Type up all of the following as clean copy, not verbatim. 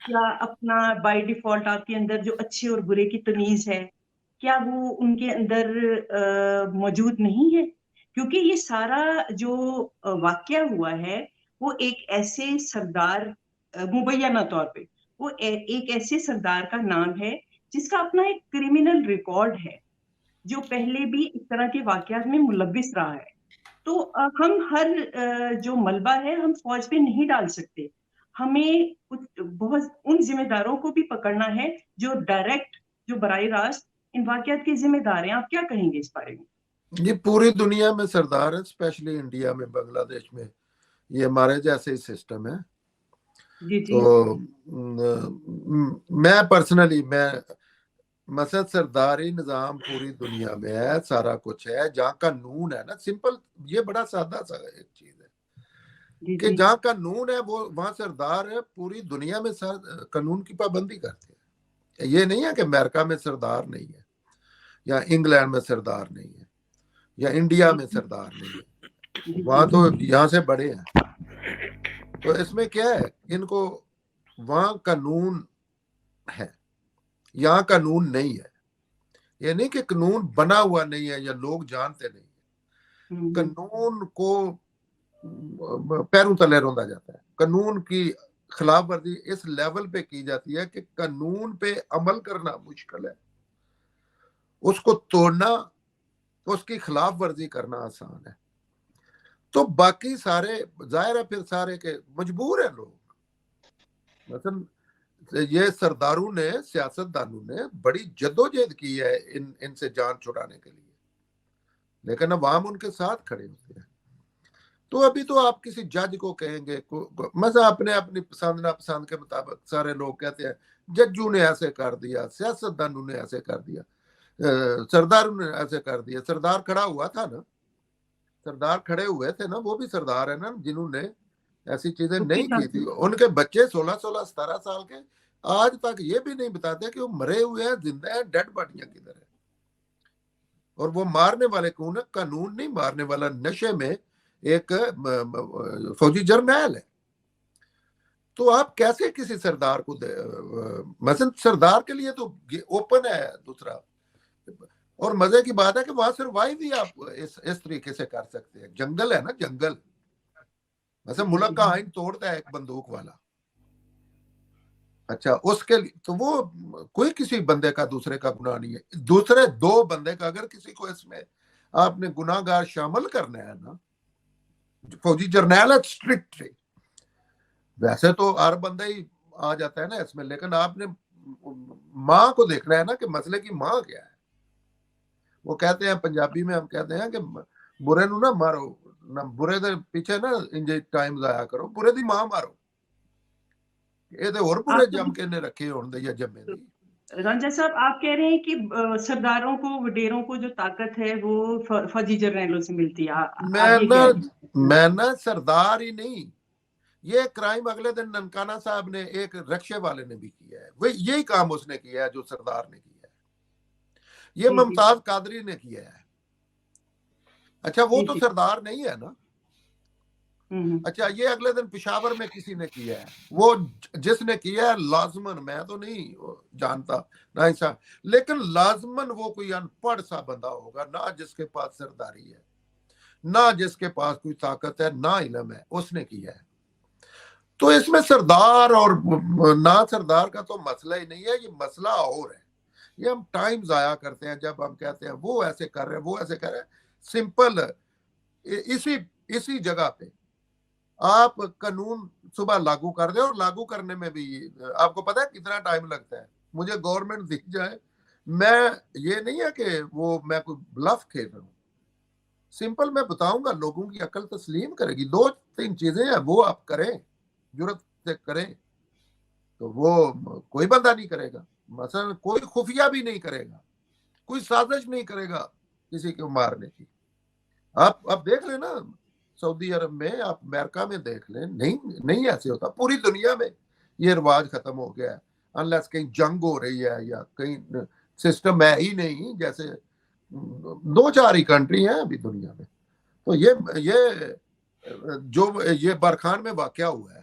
کیا اپنا by default آپ کے اندر جو اچھے اور برے کی تمیز ہے کیا وہ ان کے اندر موجود نہیں ہے؟ کیونکہ یہ سارا جو واقعہ ہوا ہے وہ ایک ایسے سردار مبینہ طور پہ وہ ایک ایسے سردار کا نام ہے جس کا اپنا ایک کرمنل ریکارڈ ہے، جو پہلے بھی اس طرح کے واقعات میں ملوث رہا ہے۔ تو ہم ہر جو ملبہ ہے ہم فوج پہ نہیں ڈال سکتے، ہمیں بہت ان ذمہ داروں کو بھی پکڑنا ہے جو ڈائریکٹ، جو براہ راست ان واقعات کے ذمہ دار ہیں۔ آپ کیا کہیں گے اس بارے میں؟ یہ پوری دنیا میں سردار ہیں، اسپیشلی انڈیا میں، بنگلہ دیش میں یہ ہمارے جیسے ہی سسٹم ہے۔ جی جی تو میں پرسنلی مثلا سرداری نظام پوری دنیا میں ہے، سارا کچھ ہے جہاں قانون ہے نا، سمپل، یہ بڑا سادہ سا ایک چیز ہے جی کہ جی جہاں قانون ہے وہ وہاں سردار ہے، پوری دنیا میں قانون کی پابندی کرتے ہیں۔ یہ نہیں ہے کہ امریکہ میں سردار نہیں ہے، یا انگلینڈ میں سردار نہیں ہے، یا انڈیا جی میں سردار نہیں ہے، جی وہاں جی تو یہاں سے بڑے ہیں۔ تو اس میں کیا ہے، ان کو وہاں قانون ہے، یہاں قانون نہیں ہے۔ یہ نہیں کہ قانون بنا ہوا نہیں ہے یا لوگ جانتے نہیں ہیں، قانون کو پیروں تلے روندا جاتا ہے، قانون کی خلاف ورزی اس لیول پہ کی جاتی ہے کہ قانون پہ عمل کرنا مشکل ہے، اس کو توڑنا، اس کی خلاف ورزی کرنا آسان ہے۔ تو باقی سارے ظاہر ہے پھر سارے کے مجبور ہیں لوگ، مثلا یہ سرداروں نے، سیاستدانوں نے بڑی جدوجہد کی ہے ان سے جان چھڑانے کے لیے، لیکن عوام ان کے ساتھ کھڑے ہوتے ہیں۔ تو ابھی تو آپ کسی جج کو کہیں گے، مثلا اپنی پسند ناپسند کے مطابق سارے لوگ کہتے ہیں ججوں نے ایسے کر دیا، سیاستدانوں نے ایسے کر دیا، سرداروں نے ایسے کر دیا۔ سردار کھڑا ہوا تھا نا، سردار کھڑے ہوئے تھے نا، وہ بھی سردار ہیں نا، جنہوں نے ایسی چیزیں نہیں کی تھی۔ ان کے بچے 16-17 سال کے آج تک یہ بھی نہیں بتاتے کہ وہ مرے ہوئے ہیں، زندہ ہیں، ڈیڈ باڈیاں کدھر ہیں۔ اور وہ مارنے والے کون ہے؟ قانون نہیں، مارنے والا نشے میں ایک فوجی جرنیل ہے۔ تو آپ کیسے کسی سردار کو مثلا سردار کے لیے تو اوپن ہے دوسرا، اور مزے کی بات ہے کہ وہاں سروائیو بھی آپ اس طریقے سے کر سکتے ہیں۔ جنگل ہے نا، جنگل، مثلا ملک کا آئین توڑتا ہے ایک بندوق والا، اچھا اس کے لیے تو وہ کوئی کسی بندے کا دوسرے کا گناہ نہیں ہے۔ دوسرے دو بندے کا اگر کسی کو اس میں آپ نے گناہ گار شامل کرنا ہے نا، فوجی جرنیل ہے اسٹرکٹ، ویسے تو ہر بندہ ہی آ جاتا ہے نا اس میں، لیکن آپ نے ماں کو دیکھنا ہے نا کہ مسئلے کی ماں کیا ہے۔ وہ کہتے ہیں پنجابی میں، ہم کہتے ہیں کہ برے نو نہ مارو، نہ برے دے پیچھے نہ انجے ٹائم ضائع کرو، برے دی ماں مارو، یہ تو اور برے جم کے نے رکھے ہون دے یا جمے دی۔ رنجا صاحب، آپ کہہ رہے ہیں کہ سرداروں کو، وڈیروں کو جو طاقت ہے وہ فوجی جرنیلوں سے ملتی ہے، آپ یہ کہہ رہے ہیں؟ میں نہ سردار ہی نہیں، یہ کرائم اگلے دن ننکانہ صاحب نے، ایک رکشے والے نے بھی کیا ہے، وہ یہی کام اس نے کیا ہے جو سردار نے کیا ہے، یہ ممتاز قادری نے کیا ہے۔ اچھا وہ تو سردار نہیں ہے نا۔ اچھا یہ اگلے دن پشاور میں کسی نے کیا ہے، وہ جس نے کیا ہے لازمن، میں تو نہیں جانتا نہ ایسا، لیکن لازمن وہ کوئی ان پڑھ سا بندہ ہوگا، نہ جس کے پاس سرداری ہے، نہ جس کے پاس کوئی طاقت ہے، نہ علم ہے، اس نے کیا ہے۔ تو اس میں سردار اور نہ سردار کا تو مسئلہ ہی نہیں ہے، یہ مسئلہ اور ہے۔ یہ ہم ٹائم ضائع کرتے ہیں جب ہم کہتے ہیں وہ ایسے کر رہے ہیں، وہ ایسے کر رہے ہیں۔ سمپل اسی جگہ پہ آپ قانون صبح لاگو کر دیں، اور لاگو کرنے میں بھی آپ کو پتا ہے کتنا ٹائم لگتا ہے۔ مجھے گورنمنٹ دکھ جائے، میں یہ نہیں ہے کہ وہ میں کوئی بلف کھیل رہا ہوں، سمپل میں بتاؤں گا، لوگوں کی عقل تسلیم کرے گی۔ 2-3 چیزیں ہیں وہ آپ کریں، جرت سے کریں، تو وہ کوئی بندہ نہیں کرے گا۔ مثلا کوئی خفیہ بھی نہیں کرے گا، کوئی سازش نہیں کرے گا کسی کو مارنے کی۔ آپ دیکھ لیں نا، سعودی عرب میں، آپ امریکہ میں دیکھ لیں، نہیں ایسے ہوتا۔ پوری دنیا میں یہ رواج ختم ہو گیا ہے، انلیس کہیں جنگ ہو رہی ہے یا کہیں سسٹم ہے ہی نہیں، جیسے 2-4 ہی کنٹری ہیں ابھی دنیا میں۔ تو یہ جو یہ برخان میں واقعہ ہوا ہے،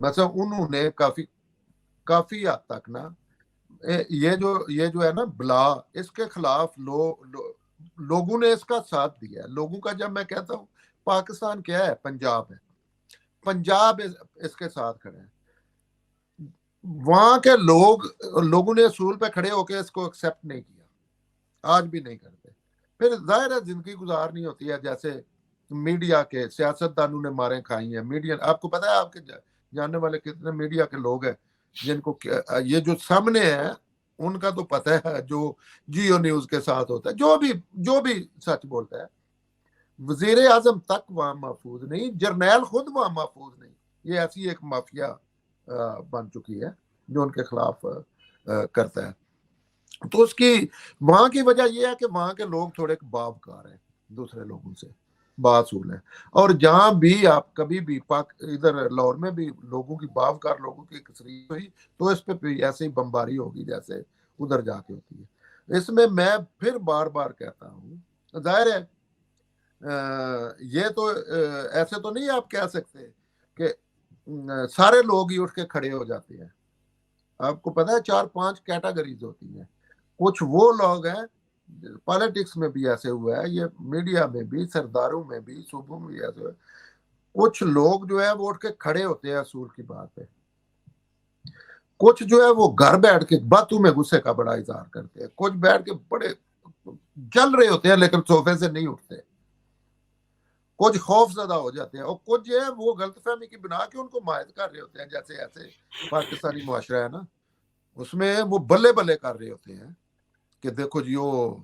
مثلا انہوں نے کافی حد تک نا یہ جو ہے نا بلا، اس کے خلاف لوگوں نے اس کا ساتھ دیا ہے. لوگوں کا جب میں کہتا ہوں پاکستان کیا ہے، پنجاب ہے، پنجاب اس کے ساتھ کھڑے ہیں. وہاں کے لوگوں نے اصول پہ کھڑے ہو کے اس کو ایکسیپٹ نہیں کیا، آج بھی نہیں کرتے. پھر ظاہر ہے زندگی گزارنی ہوتی ہے. جیسے میڈیا کے سیاستدانوں نے ماریں کھائی ہیں. میڈیا، آپ کو پتا ہے آپ کے جاننے والے کتنے میڈیا کے لوگ ہیں جن کو یہ جو سامنے ہے ان کا تو پتہ ہے، جو جیو نیوز کے ساتھ ہوتا ہے، جو بھی سچ بولتا ہے. وزیر اعظم تک وہاں محفوظ نہیں، جرنیل خود وہاں محفوظ نہیں. یہ ایسی ایک مافیا بن چکی ہے جو ان کے خلاف کرتا ہے. تو اس کی وہاں کی وجہ یہ ہے کہ وہاں کے لوگ تھوڑے باوقار ہیں، دوسرے لوگوں سے باصول ہیں. اور جہاں بھی آپ کبھی بھی ادھر لاہور میں بھی لوگوں کی باوقار لوگوں کی کثرت ہوئی تو اس پہ بھی ایسے ہی بمباری ہوگی جیسے ادھر جا کے ہوتی ہے. اس میں پھر بار بار کہتا ہوں، ظاہر ہے یہ تو ایسے تو نہیں آپ کہہ سکتے کہ سارے لوگ ہی اٹھ کے کھڑے ہو جاتے ہیں. آپ کو پتا ہے 4-5 کیٹیگریز ہوتی ہیں. کچھ وہ لوگ ہیں، پالیٹکس میں بھی ایسے ہوا ہے، یہ میڈیا میں بھی، سرداروں میں بھی، صوبوں میں بھی ایسے ہوا ہے. کچھ لوگ جو ہے وہ اٹھ کے کھڑے ہوتے ہیں اصول کی بات پہ. کچھ جو ہے وہ گھر بیٹھ کے باتوں میں غصے کا بڑا اظہار کرتے ہیں. کچھ بیٹھ کے بڑے جل رہے ہوتے ہیں لیکن صوفے سے نہیں اٹھتے. کچھ خوف زدہ ہو جاتے ہیں، اور کچھ جو ہے وہ غلط فہمی کی بنا کے ان کو مائد کر رہے ہوتے ہیں. جیسے ایسے پاکستانی معاشرہ ہے نا، اس میں وہ بلے بلے کر رہے ہوتے ہیں کہ دیکھو جی وہ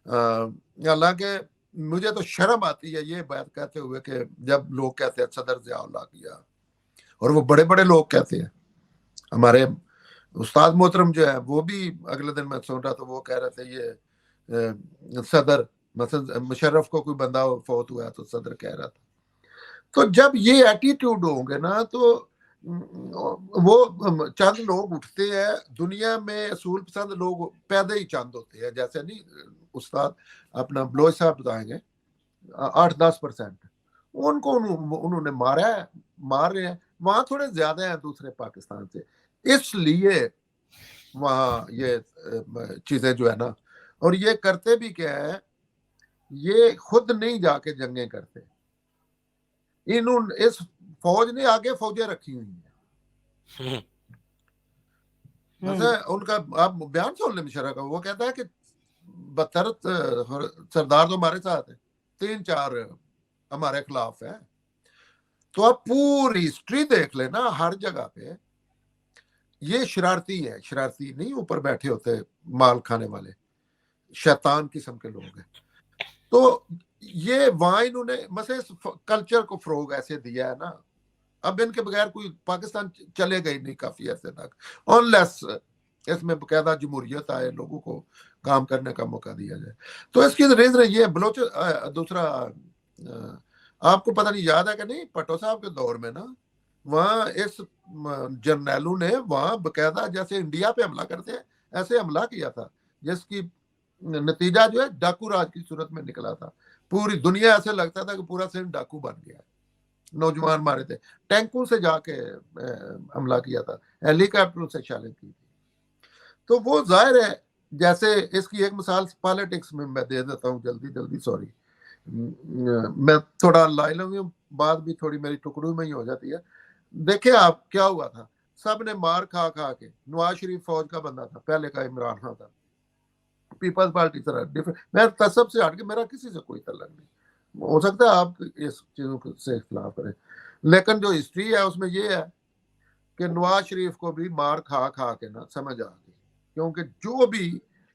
حالانکہ مجھے تو شرم آتی ہے یہ بات کہتے ہوئے کہ جب لوگ کہتے ہیں صدر ضیاء اللہ کیا، اور وہ بڑے بڑے لوگ کہتے ہیں. ہمارے استاد محترم جو ہے وہ بھی اگلے دن میں سن رہا تھا، وہ کہہ رہے تھے یہ صدر مثلا مشرف کو کوئی بندہ فوت ہوا ہے تو صدر کہہ رہا تھا. تو جب یہ ایٹیٹیوڈ ہوں گے نا تو وہ چند لوگ اٹھتے ہیں. دنیا میں اصول پسند لوگ پیدا ہی چند ہوتے ہیں. جیسے نہیں استاد اپنا بلوچ صاحب بتائیں گے 8-10% ان کو انہوں نے مار رہے ہیں. وہاں تھوڑے زیادہ ہیں دوسرے پاکستان سے، اس لیے وہاں یہ چیزیں جو ہے نا. اور یہ کرتے بھی کیا ہے، یہ خود نہیں جا کے جنگیں کرتے. اس فوج نے آگے فوجیں رکھی ہوئی ہیں. مثلا ان کا آپ بیان سن لیں مشرف کا، وہ کہتا ہے کہ 72 سردار تو ہمارے ساتھ ہیں، 3-4 ہمارے خلاف ہے. تو آپ پوری ہسٹری دیکھ لیں نا، ہر جگہ پہ یہ شرارتی ہے. شرارتی نہیں اوپر بیٹھے ہوتے مال کھانے والے شیطان قسم کے لوگ ہیں. تو یہ وہاں انہوں نے مثلا اس کلچر کو فروغ ایسے دیا ہے نا. اب ان کے بغیر کوئی پاکستان چلے گا ہی نہیں کافی عرصے تک، انلیس اس میں باقاعدہ جمہوریت آئے، لوگوں کو کام کرنے کا موقع دیا جائے. تو اس کی ریزن یہ بلوچ. دوسرا آپ کو پتہ نہیں یاد ہے کہ نہیں، پٹو صاحب کے دور میں نا وہاں اس جرنیلوں نے وہاں باقاعدہ جیسے انڈیا پہ حملہ کرتے ہیں ایسے حملہ کیا تھا، جس کی نتیجہ جو ہے ڈاکو راج کی صورت میں نکلا تھا. پوری دنیا ایسے لگتا تھا کہ پورا سندھ ڈاکو بن گیا. نوجوان مارے تھے، ٹینکوں سے جا کے حملہ کیا تھا، ہیلی کاپٹروں سے شیلنگ کی تھی. تو وہ ظاہر ہے، جیسے اس کی ایک مثال پالیٹکس میں دے دیتا ہوں جلدی. سوری میں تھوڑا لائے لوں، بات بھی تھوڑی میری ٹکڑوں میں ہی ہو جاتی ہے. دیکھیں آپ کیا ہوا تھا، سب نے مار کھا کے. نواز شریف فوج کا بندہ تھا، پہلے کا عمران خان تھا، پیپلز پارٹی طرح میں تصب سے ہٹ کے میرا کسی سے کوئی تعلق نہیں. ہو سکتا ہے آپ اس چیزوں سے اختلاف کریں، لیکن جو ہسٹری ہے اس میں یہ ہے کہ نواز شریف کو بھی مار کھا کے نا سمجھ آ گئی. کیونکہ جو بھی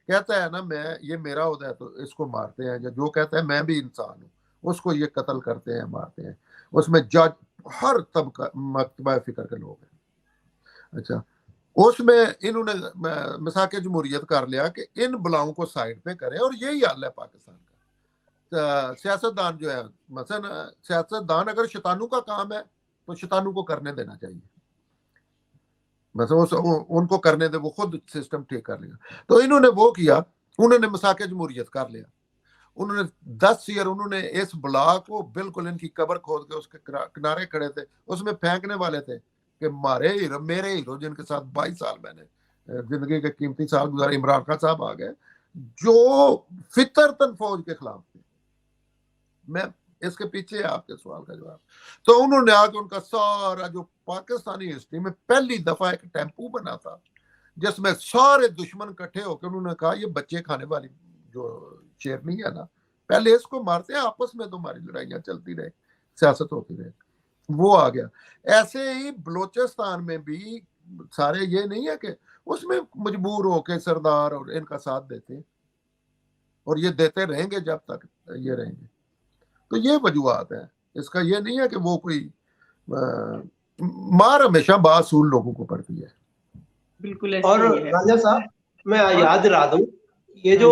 کہتا ہے نا میں یہ میرا ہوتا ہے تو اس کو مارتے ہیں، یا جو کہتا ہے میں بھی انسان ہوں اس کو یہ قتل کرتے ہیں، مارتے ہیں. اس میں جج ہر طبقہ مکتبہ فکر کے لوگ ہیں. اچھا، اس میں انہوں نے مساق جمہوریت کر لیا کہ ان بلاؤں کو سائڈ پہ کریں، اور یہی حال ہے پاکستان کا. سیاستدان جو ہے، مثلا سیاستدان اگر شیطانوں کا کام ہے تو شیطانوں کو کرنے دینا چاہیے. مثلا ان کو کرنے دے، وہ خود سسٹم ٹھیک کر لیا. تو انہوں نے وہ کیا، انہوں نے مساق جمہوریت کر لیا. انہوں نے 10 ایئر انہوں نے اس بلا کو بالکل ان کی قبر کھود کے اس کے کنارے کھڑے تھے، اس میں پھینکنے والے تھے. کہ میرے ہیرو جن کے ساتھ 22 سال میں نے زندگی کے قیمتی سال گزارے، عمران خان صاحب آ گئے جو فطرتاً فوج کے خلاف تھے. میں اس کے پیچھے آپ کے سوال کا جواب، تو انہوں نے آ کے ان کا سارا جو پاکستانی ہسٹری میں پہلی دفعہ ایک ٹیمپو بنا تھا جس میں سارے دشمن کٹھے ہو کے انہوں نے کہا یہ بچے کھانے والی جو شیرنی ہے نا، پہلے اس کو مارتے ہیں، آپس میں تمہاری لڑائیاں چلتی رہے، سیاست ہوتی رہے. وہ آ گیا. ایسے ہی بلوچستان میں بھی سارے یہ نہیں ہے کہ اس میں مجبور ہو کے سردار اور ان کا ساتھ دیتے ہیں، اور یہ دیتے رہیں گے جب تک یہ رہیں گے. تو یہ وجوہات ہیں، اس کا یہ نہیں ہے کہ وہ کوئی مار ہمیشہ باصول لوگوں کو پڑتی ہے. بالکل. اور رانجھا صاحب میں یاد دلا دوں، یہ جو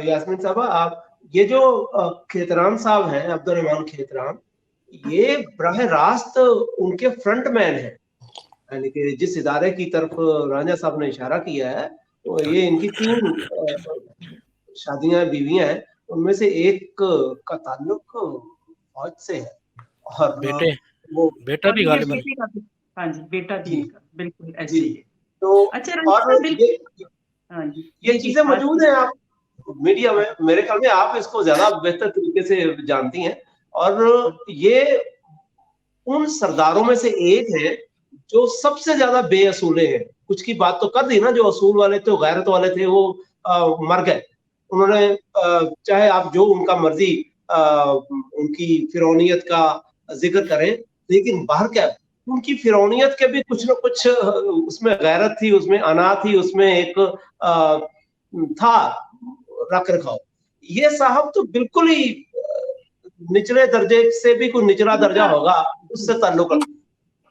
یاسمین صاحبہ آپ یہ جو کھیتران صاحب ہیں، عبد الرحمان کھیتران، یہ براہ راست ان کے فرنٹ مین ہیں. یعنی کہ جس ادارے کی طرف رانجھا صاحب نے اشارہ کیا ہے، یہ ان کی 3 شادیاں بیویاں ہیں، ان میں سے ایک کا تعلق فوج سے ہے، اور وہ بیٹا بھی غالباً. ہاں جی، بیٹا بھی بالکل ایسے ہی ہے. تو اور یہ چیزیں موجود ہیں آپ میڈیا میں، میرے خیال میں آپ اس کو زیادہ بہتر طریقے سے جانتی ہیں. اور یہ ان سرداروں میں سے ایک ہے جو سب سے زیادہ بے اصولے ہیں. کچھ کی بات تو کر دی نا، جو اصول والے تھے، غیرت والے تھے، وہ مر گئے. انہوں نے چاہے آپ جو ان کا مرضی ان کی فرعونیت کا ذکر کریں، لیکن باہر کیا ان کی فرعونیت کے بھی کچھ نہ کچھ اس میں غیرت تھی، اس میں انا تھی، اس میں ایک تھا رکھ رکھاؤ. یہ صاحب تو بالکل ہی نچلے درجے سے بھی کوئی نچلا درجہ ہوگا اس سے تعلق.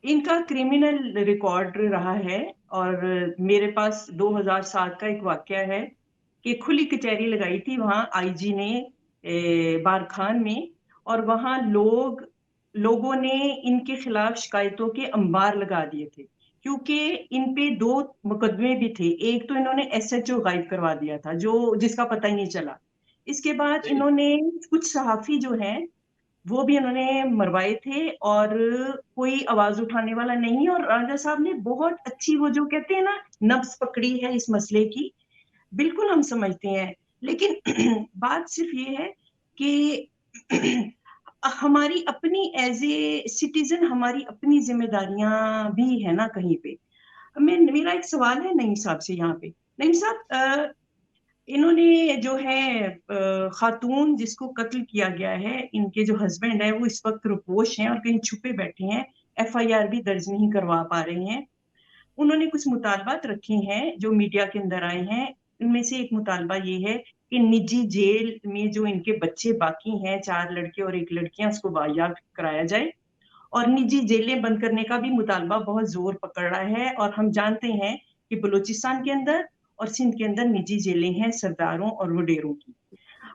ان کا کرمنل ریکارڈ رہا ہے، اور میرے پاس 2007 کا ایک واقعہ ہے کہ کھلی کچہری لگائی تھی وہاں آئی جی نے بارکھان میں، اور وہاں لوگوں نے ان کے خلاف شکایتوں کے انبار لگا دیے تھے، کیونکہ ان پہ 2 مقدمے بھی تھے. ایک تو انہوں نے ایس ایچ او غائب کروا دیا تھا جس کا پتہ ہی نہیں چلا. اس کے بعد انہوں نے کچھ صحافی جو ہیں وہ بھی انہوں نے مروائے تھے، اور کوئی آواز اٹھانے والا نہیں. اور رانجھا صاحب نے بہت اچھی وہ جو کہتے ہیں نا نبض پکڑی ہے اس مسئلے کی. بالکل ہم سمجھتے ہیں، لیکن بات صرف یہ ہے کہ ہماری اپنی ایز اے سٹیزن ہماری اپنی ذمہ داریاں بھی ہے نا کہیں پہ. میرا ایک سوال ہے نعیم صاحب سے یہاں پہ. نعیم صاحب، انہوں نے جو ہے خاتون جس کو قتل کیا گیا ہے، ان کے جو ہسبینڈ ہیں وہ اس وقت روپوش ہیں اور کہیں چھپے بیٹھے ہیں، FIR بھی درج نہیں کروا پا رہے ہیں. انہوں نے کچھ مطالبات رکھے ہیں جو میڈیا کے اندر آئے ہیں. ان میں سے ایک مطالبہ یہ ہے کہ نجی جیل میں جو ان کے بچے باقی ہیں، 4 لڑکے اور 1 لڑکیاں، اس کو باحیات کرایا جائے. اور نجی جیلیں بند کرنے کا بھی مطالبہ بہت زور پکڑ رہا ہے. اور ہم جانتے ہیں کہ بلوچستان کے اندر اور سندھ کے اندر نجی جیلیں ہیں سرداروں اور وڈیروں کی.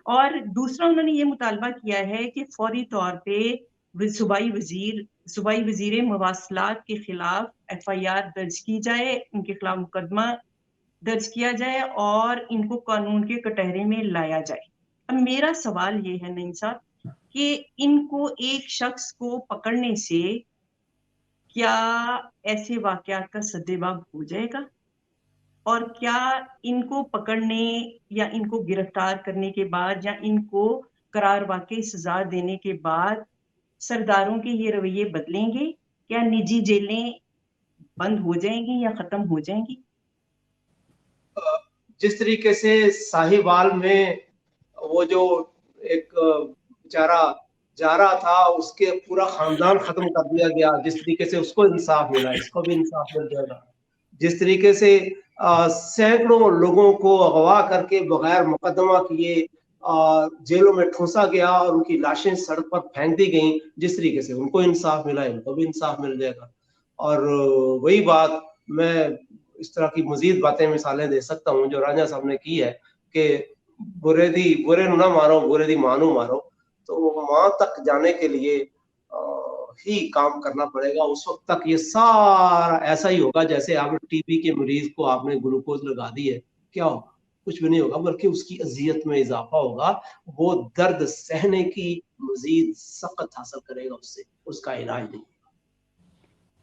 اور دوسرا انہوں نے یہ مطالبہ کیا ہے کہ فوری طور پہ صوبائی وزیر مواصلات کے خلاف FIR درج کی جائے، ان کے خلاف مقدمہ درج کیا جائے اور ان کو قانون کے کٹہرے میں لایا جائے. اب میرا سوال یہ ہے نعیم صاحب کہ ان کو ایک شخص کو پکڑنے سے کیا ایسے واقعات کا سدباب ہو جائے گا؟ اور کیا ان کو پکڑنے یا ان کو گرفتار کرنے کے بعد یا ان کو قرار واقعی سزا دینے کے بعد سرداروں کے یہ رویے بدلیں گے؟ کیا نجی جیلیں بند ہو جائیں گی یا ختم ہو جائیں گی؟ جس طریقے سے ساہیوال میں وہ جو ایک بیچارہ جا رہا تھا، اس کے پورا خاندان ختم کر دیا گیا، جس طریقے سے اس کو انصاف ملا، اس کو بھی انصاف مل جائے گا. جس طریقے سے سینکڑوں لوگوں کو اغوا کر کے بغیر مقدمہ کیے جیلوں میں ٹھونسا گیا اور ان کی لاشیں سڑک پر پھینک دی گئیں، جس طریقے سے ان کو انصاف ملا، ان کو بھی انصاف مل جائے گا. اور وہی بات میں اس طرح کی مزید باتیں مثالیں دے سکتا ہوں جو رانجھا صاحب نے کی ہے کہ برے نہ مارو، برے دی ماں نو مارو. تو ماں تک جانے کے لیے ہی کام کرنا پڑے گا. اس وقت تک یہ سارا ایسا ہی ہوگا جیسے آپ نے TB کے مریض کو آپ نے گلوکوز لگا دی ہے. کیا ہوگا؟ کچھ بھی نہیں ہوگا، بلکہ اس کی اذیت میں اضافہ ہوگا. وہ درد سہنے کی مزید سخت حاصل کرے گا، اس سے اس کا علاج نہیں.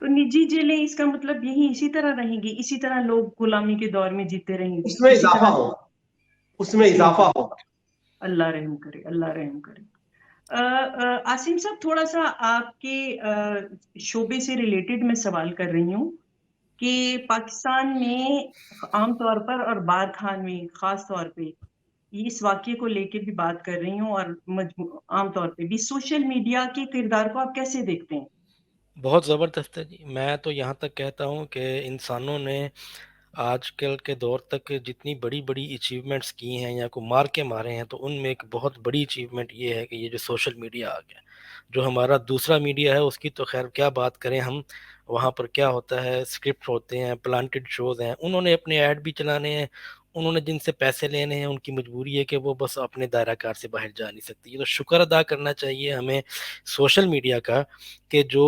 تو نجی جیلیں اس کا مطلب یہی اسی طرح رہیں گی, اسی طرح لوگ غلامی کے دور میں جیتے رہیں گے, اس میں اسی اضافہ طرح ہوگا, اس میں اضافہ ہوگا. اللہ رحم کرے, اللہ رحم کرے. عاصم صاحب, تھوڑا سا آپ کے شعبے سے ریلیٹڈ میں سوال کر رہی ہوں کہ پاکستان میں عام طور پر اور بار خان میں خاص طور پہ اس واقعے کو لے کے بھی بات کر رہی ہوں, اور عام طور پہ بھی سوشل میڈیا کے کردار کو آپ کیسے دیکھتے ہیں؟ بہت زبردست ہے جی. میں تو یہاں تک کہتا ہوں کہ انسانوں نے آج کل کے دور تک جتنی بڑی بڑی اچیومنٹس کی ہیں یا کو مار کے مارے ہیں, تو ان میں ایک بہت بڑی اچیومنٹ یہ ہے کہ یہ جو سوشل میڈیا آ گیا. جو ہمارا دوسرا میڈیا ہے اس کی تو خیر کیا بات کریں ہم, وہاں پر کیا ہوتا ہے, اسکرپٹ ہوتے ہیں, پلانٹڈ شوز ہیں, انہوں نے اپنے ایڈ بھی چلانے ہیں, انہوں نے جن سے پیسے لینے ہیں ان کی مجبوری ہے کہ وہ بس اپنے دائرہ کار سے باہر جا نہیں سکتی. تو شکر ادا کرنا چاہیے ہمیں سوشل میڈیا کا کہ جو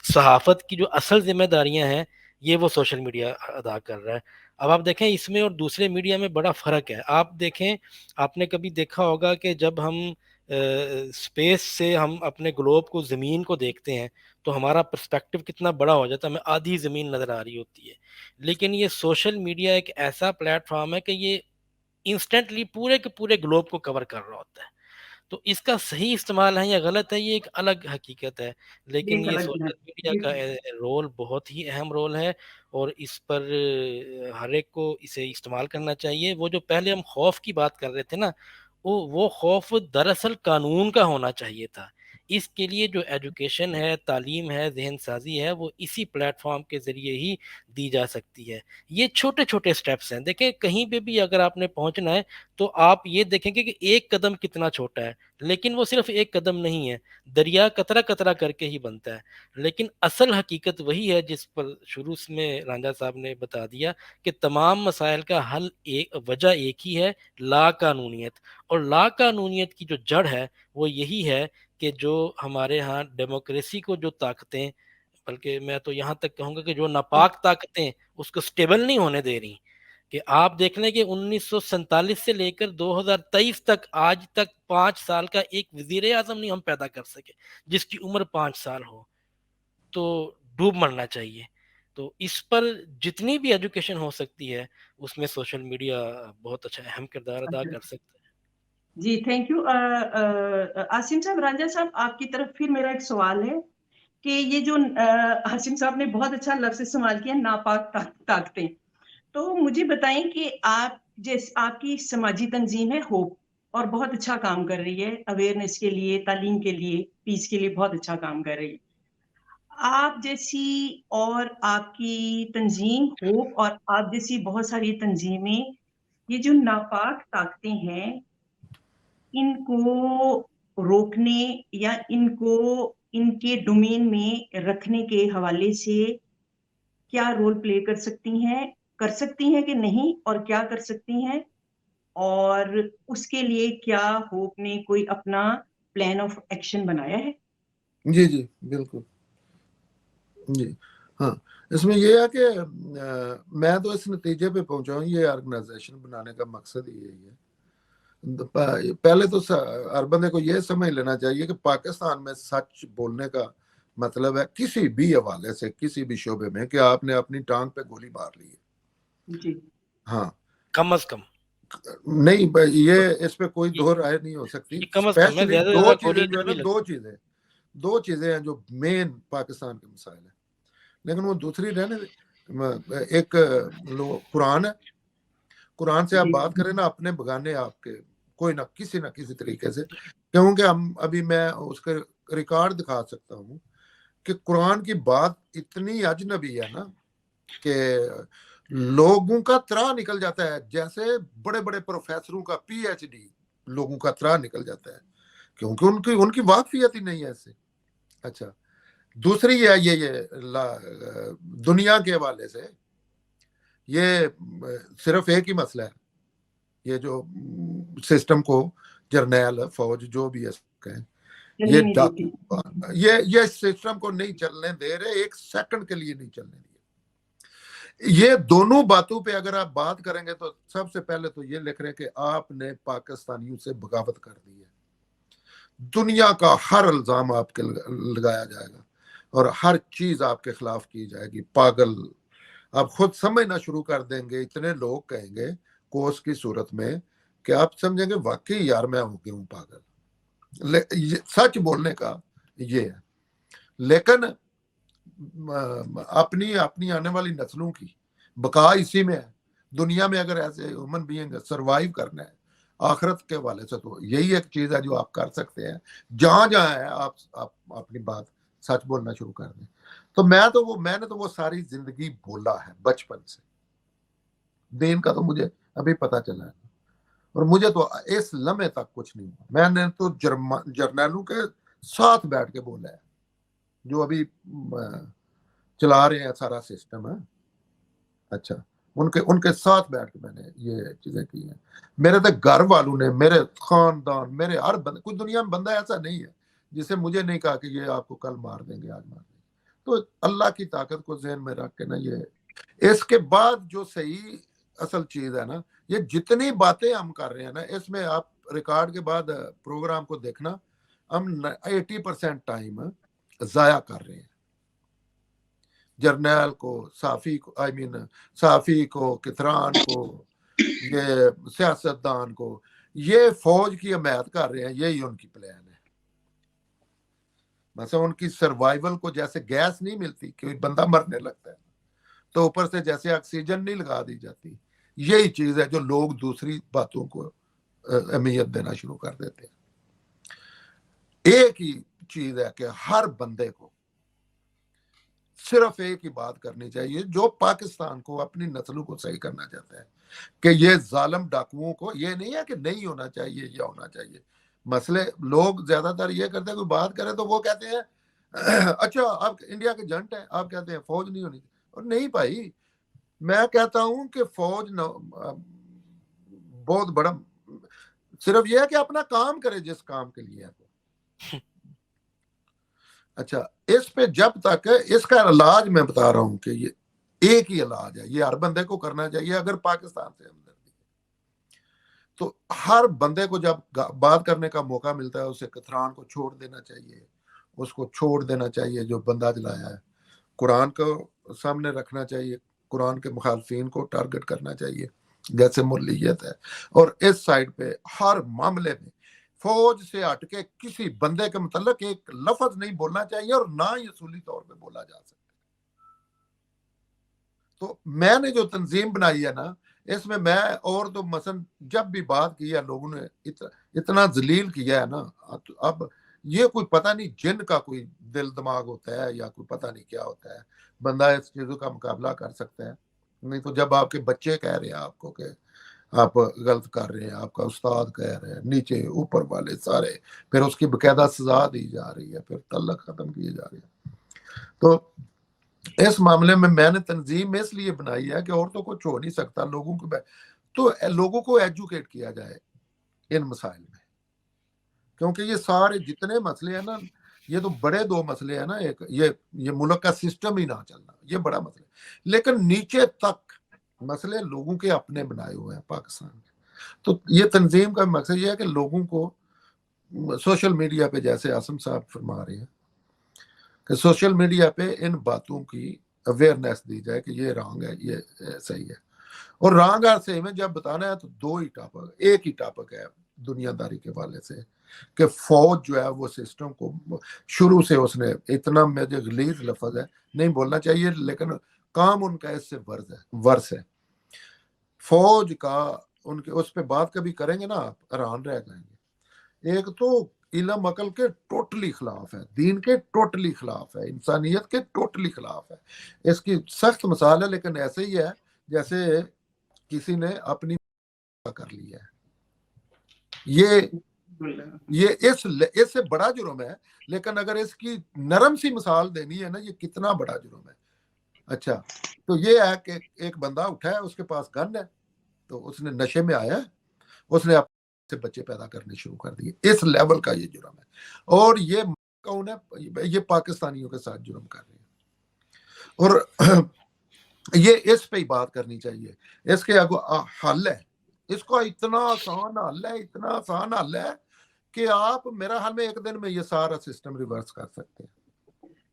صحافت کی جو اصل ذمہ داریاں ہیں یہ وہ سوشل میڈیا ادا کر رہا ہے. اب آپ دیکھیں اس میں اور دوسرے میڈیا میں بڑا فرق ہے. آپ دیکھیں, آپ نے کبھی دیکھا ہوگا کہ جب ہم اسپیس سے ہم اپنے گلوب کو, زمین کو دیکھتے ہیں تو ہمارا پرسپیکٹو کتنا بڑا ہو جاتا ہے, ہمیں آدھی زمین نظر آ رہی ہوتی ہے. لیکن یہ سوشل میڈیا ایک ایسا پلیٹ فارم ہے کہ یہ انسٹنٹلی پورے کے پورے گلوب کو کور کر رہا ہوتا ہے. تو اس کا صحیح استعمال ہے یا غلط ہے یہ ایک الگ حقیقت ہے, لیکن یہ سوشل میڈیا کا رول بہت ہی اہم رول ہے اور اس پر ہر ایک کو اسے استعمال کرنا چاہیے. وہ جو پہلے ہم خوف کی بات کر رہے تھے نا, وہ خوف دراصل قانون کا ہونا چاہیے تھا. اس کے لیے جو ایجوکیشن ہے, تعلیم ہے, ذہن سازی ہے, وہ اسی پلیٹ فارم کے ذریعے ہی دی جا سکتی ہے. یہ چھوٹے چھوٹے سٹیپس ہیں. دیکھیں کہیں پہ بھی اگر آپ نے پہنچنا ہے تو آپ یہ دیکھیں گے کہ ایک قدم کتنا چھوٹا ہے, لیکن وہ صرف ایک قدم نہیں ہے, دریا قطرہ قطرہ کر کے ہی بنتا ہے. لیکن اصل حقیقت وہی ہے جس پر شروع میں رانجھا صاحب نے بتا دیا کہ تمام مسائل کا حل وجہ ایک ہی ہے, لا قانونیت. اور لا قانونیت کی جو جڑ ہے وہ یہی ہے کہ جو ہمارے ہاں ڈیموکریسی کو جو طاقتیں, بلکہ میں تو یہاں تک کہوں گا کہ جو ناپاک طاقتیں اس کو سٹیبل نہیں ہونے دے رہی. کہ آپ دیکھ لیں کہ 1947 سے لے کر 2023 تک آج تک 5 سال کا ایک وزیر اعظم نہیں ہم پیدا کر سکے جس کی عمر 5 سال ہو, تو ڈوب مرنا چاہیے. تو اس پر جتنی بھی ایجوکیشن ہو سکتی ہے اس میں سوشل میڈیا بہت اچھا اہم کردار ادا کر سکتا ہے. جی تھینک یو عاصم صاحب. رانجھا صاحب آپ کی طرف پھر میرا ایک سوال ہے کہ یہ جو عاصم صاحب نے بہت اچھا لفظ استعمال کیا, ناپاک طاقتیں, تو مجھے بتائیں کہ آپ کی سماجی تنظیم ہے ہوپ, اور بہت اچھا کام کر رہی ہے اویئرنیس کے لیے, تعلیم کے لیے, پیس کے لیے بہت اچھا کام کر رہی ہے. آپ جیسی اور آپ کی تنظیم ہوپ اور آپ جیسی بہت ساری تنظیمیں یہ جو ناپاک طاقتیں ہیں ان کو روکنے یا ان کے ڈومین میں رکھنے کے حوالے سے کیا رول پلے کر سکتی ہیں کہ نہیں, اور کیا کر سکتی ہیں, اور اس کے لیے کیا ہوپ نے کوئی اپنا پلان آف ایکشن بنایا ہے؟ جی جی بالکل جی ہاں. اس میں یہ ہے کہ میں تو اس نتیجے پہ پہنچا ہوں, یہ آرگنائزیشن بنانے کا مقصد ہی یہی ہے. پہلے تو ہر بندے کو یہ سمجھ لینا چاہیے کہ پاکستان میں سچ بولنے کا مطلب ہے کسی بھی حوالے سے کسی بھی شعبے میں کہ آپ نے اپنی ٹانگ پہ گولی مار لی ہے. جی ہاں کم از کم نہیں, یہ اس پہ کوئی دو رائے نہیں ہو سکتی. کم از کم اسپیشلی دو چیزیں جو ہے نا, دو چیزیں ہیں جو مین پاکستان کے مسائل ہیں, لیکن وہ دوسری رہنے. ایک قرآن ہے, قرآن سے آپ بات کریں نا اپنے بگانے آپ کے کوئی نہ کسی طریقے سے, کیونکہ میں اس کا ریکارڈ دکھا سکتا ہوں کہ قرآن کی بات اتنی اجنبی ہے نا کہ لوگوں کا ترا نکل جاتا ہے, جیسے بڑے بڑے پروفیسروں کا PhD لوگوں کا ترا نکل جاتا ہے, کیونکہ ان کی واقفیت ہی نہیں ہے ایسے. اچھا, دوسری ہے یہ دنیا کے حوالے سے یہ صرف ایک ہی مسئلہ ہے, یہ جو سسٹم کو جرنیل فوج جو بھی ہے یہ سسٹم کو نہیں چلنے دے رہے, ایک سیکنڈ کے لیے نہیں چلنے دیے. یہ دونوں باتوں پہ اگر آپ بات کریں گے تو سب سے پہلے تو یہ لکھ رہے کہ آپ نے پاکستانیوں سے بغاوت کر دی ہے. دنیا کا ہر الزام آپ کے لگایا جائے گا, اور ہر چیز آپ کے خلاف کی جائے گی. پاگل آپ خود سمجھنا شروع کر دیں گے. اتنے لوگ کہیں گے کوس کی صورت میں کہ آپ سمجھیں گے واقعی یار میں ہو گیا ہوں پاگل. سچ بولنے کا یہ ہے. لیکن اپنی آنے والی نسلوں کی بقا اسی میں ہے. دنیا میں اگر ایسے ہیومن بینگ سروائیو کرنا ہے آخرت کے والے سے تو یہی ایک چیز ہے جو آپ کر سکتے ہیں. جہاں ہے آپ اپنی بات سچ بولنا شروع کر دیں. تو میں نے تو وہ ساری زندگی بولا ہے بچپن سے. دین کا تو مجھے ابھی پتا چلا ہے اور مجھے تو اس لمحے تک کچھ نہیں ہوا. میں نے تو جرنیلوں کے ساتھ بیٹھ کے بولا ہے جو ابھی چلا رہے ہیں سارا سسٹم ہے. اچھا ان کے ساتھ بیٹھ کے میں نے یہ چیزیں کی ہیں. میرے تو گھر والوں نے, میرے خاندان, میرے ہر بندے, کوئی دنیا میں بندہ ایسا نہیں ہے جسے مجھے نہیں کہا کہ یہ آپ کو کل مار دیں گے, آج مار دیں گے. تو اللہ کی طاقت کو ذہن میں رکھ کے نا, یہ اس کے بعد جو صحیح اصل چیز ہے نا, یہ جتنی باتیں ہم کر رہے ہیں نا, اس میں آپ ریکارڈ کے بعد پروگرام کو دیکھنا, ہم 80% ٹائم ضائع کر رہے ہیں. جرنیل کو, صافی کو, کتران کو, یہ سیاستدان کو, یہ فوج کی حمایت کر رہے ہیں. یہی ان کی پلان ہے. مثلا ان کی سروائیول کو جیسے گیس نہیں ملتی کہ بندہ مرنے لگتا ہے تو اوپر سے جیسے آکسیجن نہیں لگا دی جاتی, یہی چیز ہے جو لوگ دوسری باتوں کو اہمیت دینا شروع کر دیتے ہیں. ایک ہی چیز ہے کہ ہر بندے کو صرف ایک ہی بات کرنی چاہیے جو پاکستان کو, اپنی نسلوں کو صحیح کرنا چاہتا ہے, کہ یہ ظالم ڈاکوؤں کو, یہ نہیں ہے کہ نہیں ہونا چاہیے یا ہونا چاہیے. مسئلے لوگ زیادہ تر یہ کرتے ہیں, کوئی بات کرے تو وہ کہتے ہیں اچھا آپ انڈیا کے جنٹ ہیں, آپ کہتے ہیں فوج نہیں ہونی. اور نہیں بھائی, میں کہتا ہوں کہ فوج بہت بڑا, صرف یہ ہے کہ اپنا کام کرے جس کام کے لیے ہے. اچھا اس پہ جب تک اس کا علاج میں بتا رہا ہوں کہ یہ ایک ہی علاج ہے, یہ ہر بندے کو کرنا چاہیے. اگر پاکستان سے ہمدردی تو ہر بندے کو جب بات کرنے کا موقع ملتا ہے اسے کتران کو چھوڑ دینا چاہیے, اس کو چھوڑ دینا چاہیے جو بندہ جلایا ہے. قرآن کو سامنے رکھنا چاہیے, قرآن کے مخالفین کو ٹارگٹ کرنا چاہیے جیسے ملیت ہے. اور اس سائڈ پہ ہر معاملے میں فوج سے ہٹ کے کسی بندے کے متعلق ایک لفظ نہیں بولنا چاہیے, اور نہ ہی اصولی طور پہ بولا جا سکتا. تو میں نے جو تنظیم بنائی ہے نا, اس میں اور تو مثلا جب بھی بات کی ہے لوگوں نے اتنا ذلیل کیا ہے نا, اب یہ کوئی پتہ نہیں جن کا کوئی دل دماغ ہوتا ہے یا کوئی پتہ نہیں کیا ہوتا ہے, بندہ اس چیزوں کا مقابلہ کر سکتا ہے. نہیں تو جب آپ کے بچے کہہ رہے ہیں آپ کو کہ آپ غلط کر رہے ہیں, آپ کا استاد کہہ رہے ہیں, نیچے اوپر والے سارے, پھر اس کی باقاعدہ سزا دی جا رہی ہے, پھر تعلق ختم کیے جا رہے ہیں. تو اس معاملے میں نے تنظیم اس لیے بنائی ہے کہ عورتوں کو چھوڑ نہیں سکتا, لوگوں کو ایجوکیٹ کیا جائے ان مسائل میں, کیونکہ یہ سارے جتنے مسئلے ہیں نا, یہ تو بڑے دو مسئلے ہیں نا. ایک یہ ملک کا سسٹم ہی نہ چلنا, یہ بڑا مسئلہ ہے. لیکن نیچے تک مسئلے لوگوں کے اپنے بنائے ہوئے ہیں پاکستان کے. تو یہ تنظیم کا مقصد یہ ہے کہ لوگوں کو سوشل میڈیا پہ, جیسے عاصم صاحب فرما رہے ہیں کہ سوشل میڈیا پہ ان باتوں کی اویئرنیس دی جائے کہ یہ رانگ ہے, یہ صحیح ہے. اور رانگ اور صحیح میں جب بتانا ہے تو ایک ہی ٹاپک ہے دنیا داری کے والے سے, کہ فوج جو ہے وہ سسٹم کو شروع سے اس نے اتنا, مجھے غلیظ لفظ ہے نہیں بولنا چاہیے, لیکن کام ان کا اس سے ورث ہے. فوج کا ان کے اس پہ بات کبھی کریں گے نا آپ حیران رہ جائیں گے. ایک تو علم عقل کے ٹوٹلی خلاف ہے, دین کے ٹوٹلی خلاف ہے, انسانیت کے ٹوٹلی خلاف ہے. اس کی سخت مثال ہے, لیکن ایسے ہی ہے جیسے کسی نے اپنی کر لی ہے. یہ اس سے بڑا جرم ہے, لیکن اگر اس کی نرم سی مثال دینی ہے نا, یہ کتنا بڑا جرم ہے. اچھا تو یہ ہے کہ ایک بندہ اٹھا ہے, اس کے پاس گن ہے, تو اس نے نشے میں آیا, اس نے سے بچے پیدا کرنے شروع کر دیے. اس لیول کا یہ جرم ہے. اور یہ کون ہے, یہ پاکستانیوں کے ساتھ جرم کر رہے ہیں. اور یہ اس پہ ہی بات کرنی چاہیے. اس کے حل ہے, اس کا اتنا آسان حل ہے کہ آپ میرا حال میں ایک دن میں یہ سارا سسٹم ریورس کر سکتے ہیں.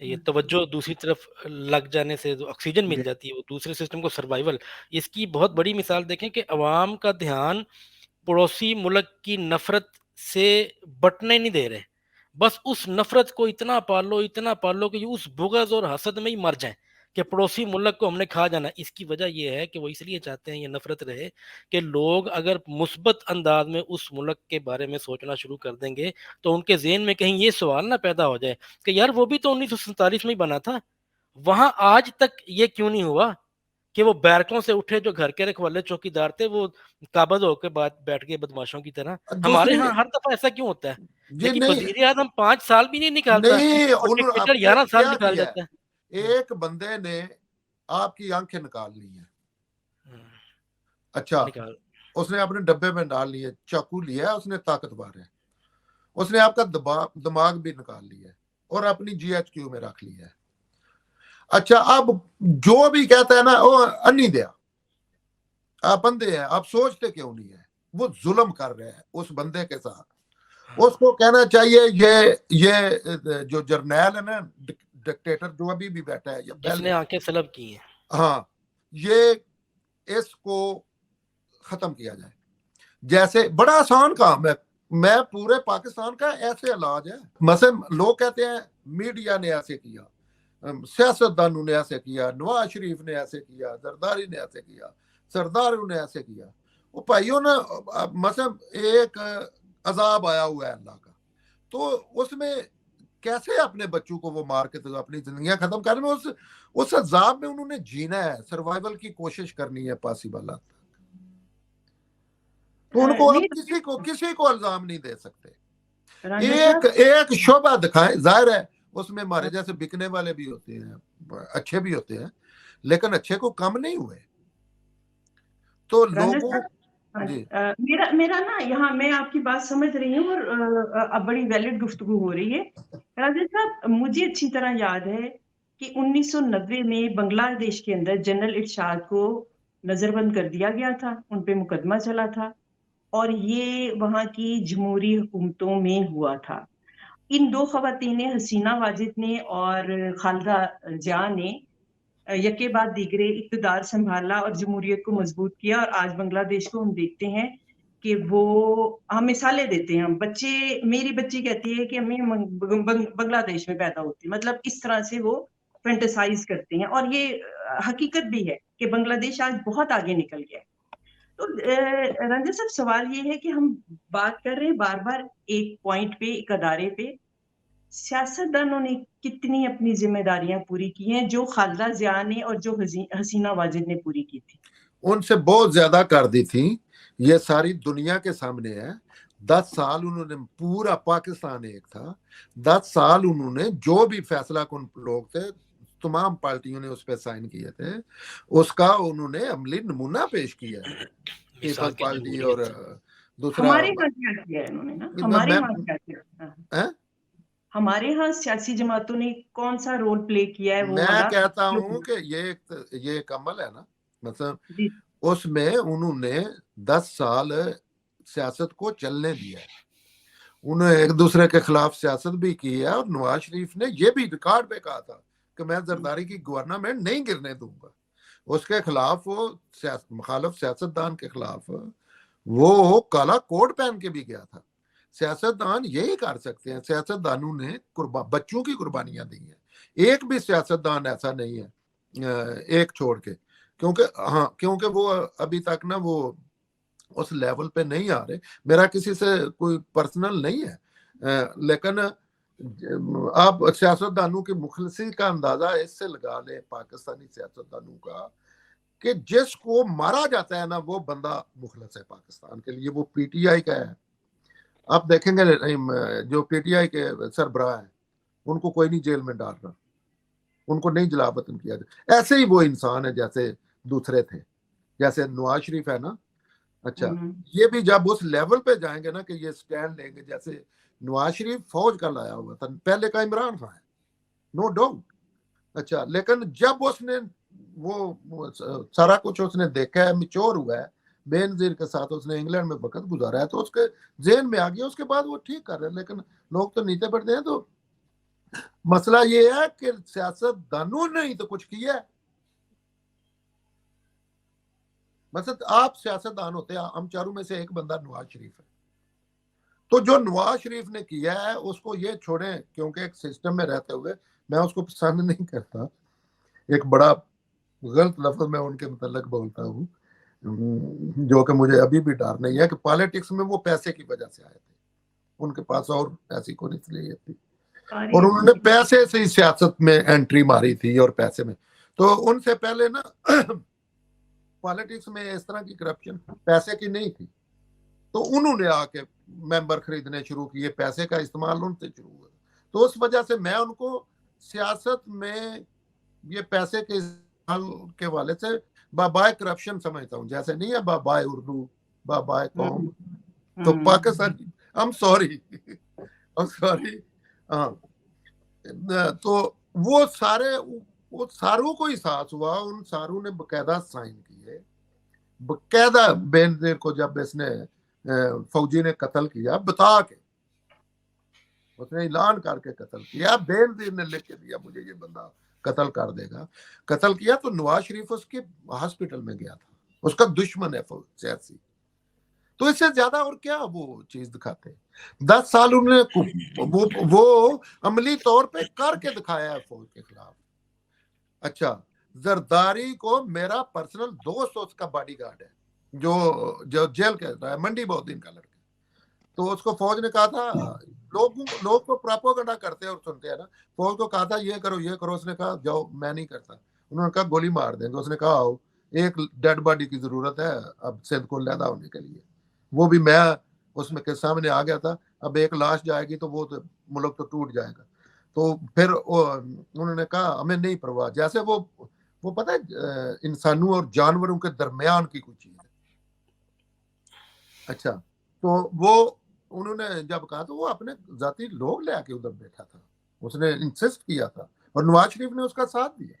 یہ توجہ دوسری طرف لگ جانے سے جو آکسیجن مل جی جاتی ہے وہ دوسرے سسٹم کو سروائیول، اس کی بہت بڑی مثال دیکھیں کہ عوام کا دھیان پڑوسی ملک کی نفرت سے بٹنے نہیں دے رہے، بس اس نفرت کو اتنا پالو کہ یہ اس بغض اور حسد میں ہی مر جائیں کہ پڑوسی ملک کو ہم نے کھا جانا. اس کی وجہ یہ ہے کہ وہ اس لیے چاہتے ہیں یہ نفرت رہے کہ لوگ اگر مثبت انداز میں اس ملک کے بارے میں سوچنا شروع کر دیں گے تو ان کے ذہن میں کہیں یہ سوال نہ پیدا ہو جائے کہ یار وہ بھی تو 1947 میں ہی بنا تھا، وہاں آج تک یہ کیوں نہیں ہوا کہ وہ بیرکوں سے اٹھے جو گھر کے رکھوالے چوکی دار تھے وہ قابض ہو کے بیٹھ گئے بدماشوں کی طرح. ہمارے دوسری ہاں ہر دفعہ ایسا کیوں ہوتا ہے؟ جی لیکن نہیں وزیر اعظم 5 سال بھی نہیں نکالتا نہیں اور انہوں ڈکٹیٹر نے 11 سال کیا نکال کیا جاتا ہے. ایک بندے نے آپ کی آنکھیں نکال لی ہیں. اچھا نکال اس نے اپنے ڈبے میں ڈال لیے، چاقو لیا، اس نے طاقتور ہے، اس نے آپ کا دماغ بھی نکال لیا ہے اور اپنی جی ایچ کیو میں رکھ لیا ہے. اچھا اب جو بھی کہتا ہے نا وہ انی دیا، آپ بندے ہیں، آپ سوچتے کیوں نہیں ہے؟ وہ ظلم کر رہے ہیں اس بندے کے ساتھ. اس کو کہنا چاہیے یہ جو جرنیل ہے نا ڈکٹیٹر جو ابھی بھی بیٹھا ہے یا جس نے پہلے، آنکھیں سلب کی ہیں، ہاں یہ اس کو ختم کیا جائے. جیسے بڑا آسان کام ہے، میں پورے پاکستان کا ایسے علاج ہے. مثلا لوگ کہتے ہیں میڈیا نے ایسے کیا، سیاستدانوں نے ایسے کیا، نواز شریف نے ایسے کیا، زرداری نے ایسے کیا، سرداروں نے ایسے کیا. وہ بھائیوں نے مثلا ایک عذاب آیا ہوا ہے اللہ کا، تو اس میں کیسے اپنے بچوں کو وہ مار کے تو اپنی زندگیاں ختم کرنے میں اس عذاب میں انہوں نے جینا ہے، سروائیول کی کوشش کرنی ہے پاسبل. تو ان کو آپ کسی کو الزام نہیں دے سکتے. ایک شعبہ دکھائیں، ظاہر ہے اس میں ہمارے جیسے بکنے والے بھی ہوتے ہیں، اچھے بھی ہوتے ہیں، لیکن اچھے کو کم نہیں ہوئے تو لوگوں. جی میرا نا یہاں میں آپ کی بات سمجھ رہی ہوں اور اب بڑی ویلڈ گفتگو ہو رہی ہے. راجہ صاحب مجھے اچھی طرح یاد ہے کہ 1990 میں بنگلہ دیش کے اندر جنرل ارشاد کو نظر بند کر دیا گیا تھا، ان پہ مقدمہ چلا تھا اور یہ وہاں کی جمہوری حکومتوں میں ہوا تھا. ان دو خواتین حسینہ واجد نے اور خالدہ جیاء نے یکے بعد دیگرے اقتدار سنبھالا اور جمہوریت کو مضبوط کیا. اور آج بنگلہ دیش کو ہم دیکھتے ہیں کہ وہ ہم مثالیں دیتے ہیں. بچے، میری بچی کہتی ہے کہ ہمیں بنگلہ دیش میں پیدا ہوتی، مطلب اس طرح سے وہ فینٹیسائز کرتے ہیں. اور یہ حقیقت بھی ہے کہ بنگلہ دیش آج بہت آگے نکل گیا ہے. تو رنجن صاحب سوال یہ ہے کہ ہم بات کر رہے ہیں بار بار ایک پوائنٹ پہ، ایک ادارے پہ، سیاستدانوں نے کتنی اپنی ذمہ داریاں پوری کی ہیں جو خالدہ ضیاء نے اور جو حسینہ واجد نے پوری کی تھی؟ ان سے بہت زیادہ کر دی تھی. یہ ساری دنیا کے سامنے ہے. 10 سال انہوں نے، پورا پاکستان ایک تھا، 10 سال انہوں نے جو بھی فیصلہ کن لوگ تھے تمام پارٹیوں نے اس پہ سائن کیے تھے، اس کا انہوں نے عملی نمونہ پیش کیا ہے. پیپلز پارٹی اور دوسرا ہمارے ہاں کیا کیا ہے انہوں نے نا، ہمارے ہاں کیا کیا، ہمارے ہاں سیاسی جماعتوں نے کون سا رول پلے کیا ہے؟ وہ میں کہتا ہوں کہ یہ ایک عمل ہے نا، مثلا اس میں انہوں نے 10 سال سیاست کو چلنے دیا ہے. انہوں نے ایک دوسرے کے خلاف سیاست بھی کی ہے اور نواز شریف نے یہ بھی ریکارڈ پہ کہا تھا کہ میں زرداری کی گورنمنٹ نہیں گرنے دوں گا. اس کے خلاف وہ مخالف سیاستدان کے خلاف وہ کالا کوٹ پہن کے بھی گیا تھا. سیاستدان یہی کر سکتے ہیں. سیاستدانوں نے بچوں کی قربانیاں دی ہیں. ایک بھی سیاستدان ایسا نہیں ہے ایک چھوڑ کے، کیونکہ وہ ابھی تک نا وہ اس لیول پہ نہیں آ رہے. میرا کسی سے کوئی پرسنل نہیں ہے، لیکن آپ سیاستدانوں کی مخلصی کا اندازہ اس سے لگا لیں، پاکستانی سیاستدانوں کا، کہ جس کو مارا جاتا ہے نا وہ بندہ مخلص ہے پاکستان کے لیے. وہ پی ٹی آئی کا ہے. آپ دیکھیں گے جو پی ٹی آئی کے سربراہ ہیں ان کو کوئی نہیں جیل میں ڈال رہا، ان کو نہیں جلا وطن کیا جائے. ایسے ہی وہ انسان ہے جیسے دوسرے تھے، جیسے نواز شریف ہے نا. اچھا یہ بھی جب اس لیول پہ جائیں گے نا کہ یہ سٹینڈ لیں گے، جیسے نواز شریف فوج کا لایا ہوا تھا، پہلے کا عمران خان ہے، نو ڈاؤٹ. اچھا لیکن جب اس نے وہ سارا کچھ اس نے دیکھا ہے، میچور ہوا ہے، بے نظیر کے ساتھ اس نے انگلینڈ میں وقت گزارا ہے تو اس کے ذہن میں آ گیا, اس کے بعد وہ ٹھیک کر رہے ہیں. لیکن لوگ تو نیچے پڑتے ہیں. تو مسئلہ یہ ہے کہ سیاست دانوں نے ہی تو کچھ کیا ہے. مثلا آپ سیاست دان ہوتے ہیں, ہم چاروں میں سے ایک بندہ نواز شریف ہے, تو جو نواز شریف نے کیا ہے اس کو یہ چھوڑیں, کیونکہ ایک سسٹم میں رہتے ہوئے میں اس کو پسند نہیں کرتا. ایک بڑا غلط لفظ میں ان کے متعلق بولتا ہوں, جو کہ مجھے ابھی بھی ڈر نہیں ہے, کہ پالیٹکس میں وہ پیسے کی وجہ سے آئے تھے. ان کے پاس اور ایسی کوئی صلاحیت تھی, اور انہوں نے پیسے سے ہی سیاست میں انٹری ماری تھی, اور پیسے میں. تو ان سے پہلے نا پالیٹکس میں اس طرح کی کرپشن پیسے کی نہیں تھی, تو انہوں نے آ کے ممبر خریدنے شروع کیے, پیسے کا استعمال ان سے شروع ہوا. تو اس وجہ سے میں ان کو سیاست میں یہ پیسے کے استعمال کے والے سے بابائے کرپشن سمجھتا ہوں. جیسے نہیں ہے بابائے اردو, بابائے قوم, تو پاکستان I'm sorry ہاں. تو وہ ساروں کو احساس ہوا, ان ساروں نے باقاعدہ سائن کیے, باقاعدہ بے نظیر کو جب اس نے فوجی نے قتل کیا, بتا کے اس نے اعلان کر کے قتل کیا, بے نظیر نے لکھ کے دیا مجھے یہ بندہ قتل کر دے گا, قتل کیا. تو نواز شریف اس کے ہاسپٹل میں گیا تھا, اس کا دشمن ہے سیاسی. تو اس سے زیادہ اور کیا وہ چیز دکھاتے ہیں. 10 سال انہوں نے وہ عملی طور پہ کر کے دکھایا ہے فوج کے خلاف. اچھا, زرداری کو میرا پرسنل دوست اس کا باڈی گارڈ ہے, جو جیل کے منڈی بہت دن کا لڑکا. تو اس کو فوج نے کہا تھا, لوگ کو پراپوگنڈا کرتے اور سنتے ہیں نا, فوج کو کہا تھا یہ کرو یہ کرو, اس نے کہا جاؤ میں نہیں کرتا. انہوں نے کہا گولی مار دیں گے. اس نے کہا آؤ, ایک ڈیڈ باڈی کی ضرورت ہے اب سندھ کو علیحدہ ہونے کے لیے, وہ بھی میں اس میں کے سامنے آ گیا تھا. اب ایک لاش جائے گی تو وہ تو ملک تو ٹوٹ جائے گا. تو پھر انہوں نے کہا ہمیں نہیں پرواہ, جیسے وہ پتہ ہے انسانوں اور جانوروں کے درمیان کی کوئی چیز ہے. اچھا, تو وہ انہوں نے جب کہا تو وہ اپنے ذاتی لوگ لے کے ادھر بیٹھا تھا, اس نے انسسٹ کیا تھا, اور نواز شریف نے اس کا ساتھ دیا.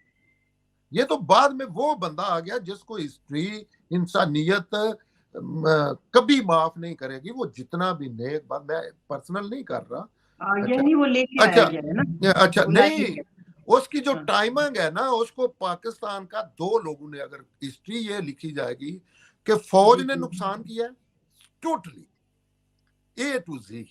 یہ تو بعد میں وہ بندہ آ گیا جس کو ہسٹری, انسانیت کبھی معاف نہیں کرے گی. وہ جتنا بھی نیک, بات میں پرسنل نہیں کر رہا. یعنی وہ لے کے آیا گیا ہے نا. اچھا نہیں, اس کی جو ٹائمنگ ہے نا, اس کو پاکستان کا 2 لوگوں نے, اگر ہسٹری یہ لکھی جائے گی کہ فوج نے نقصان کیا ہے ٹوٹلی A to Z,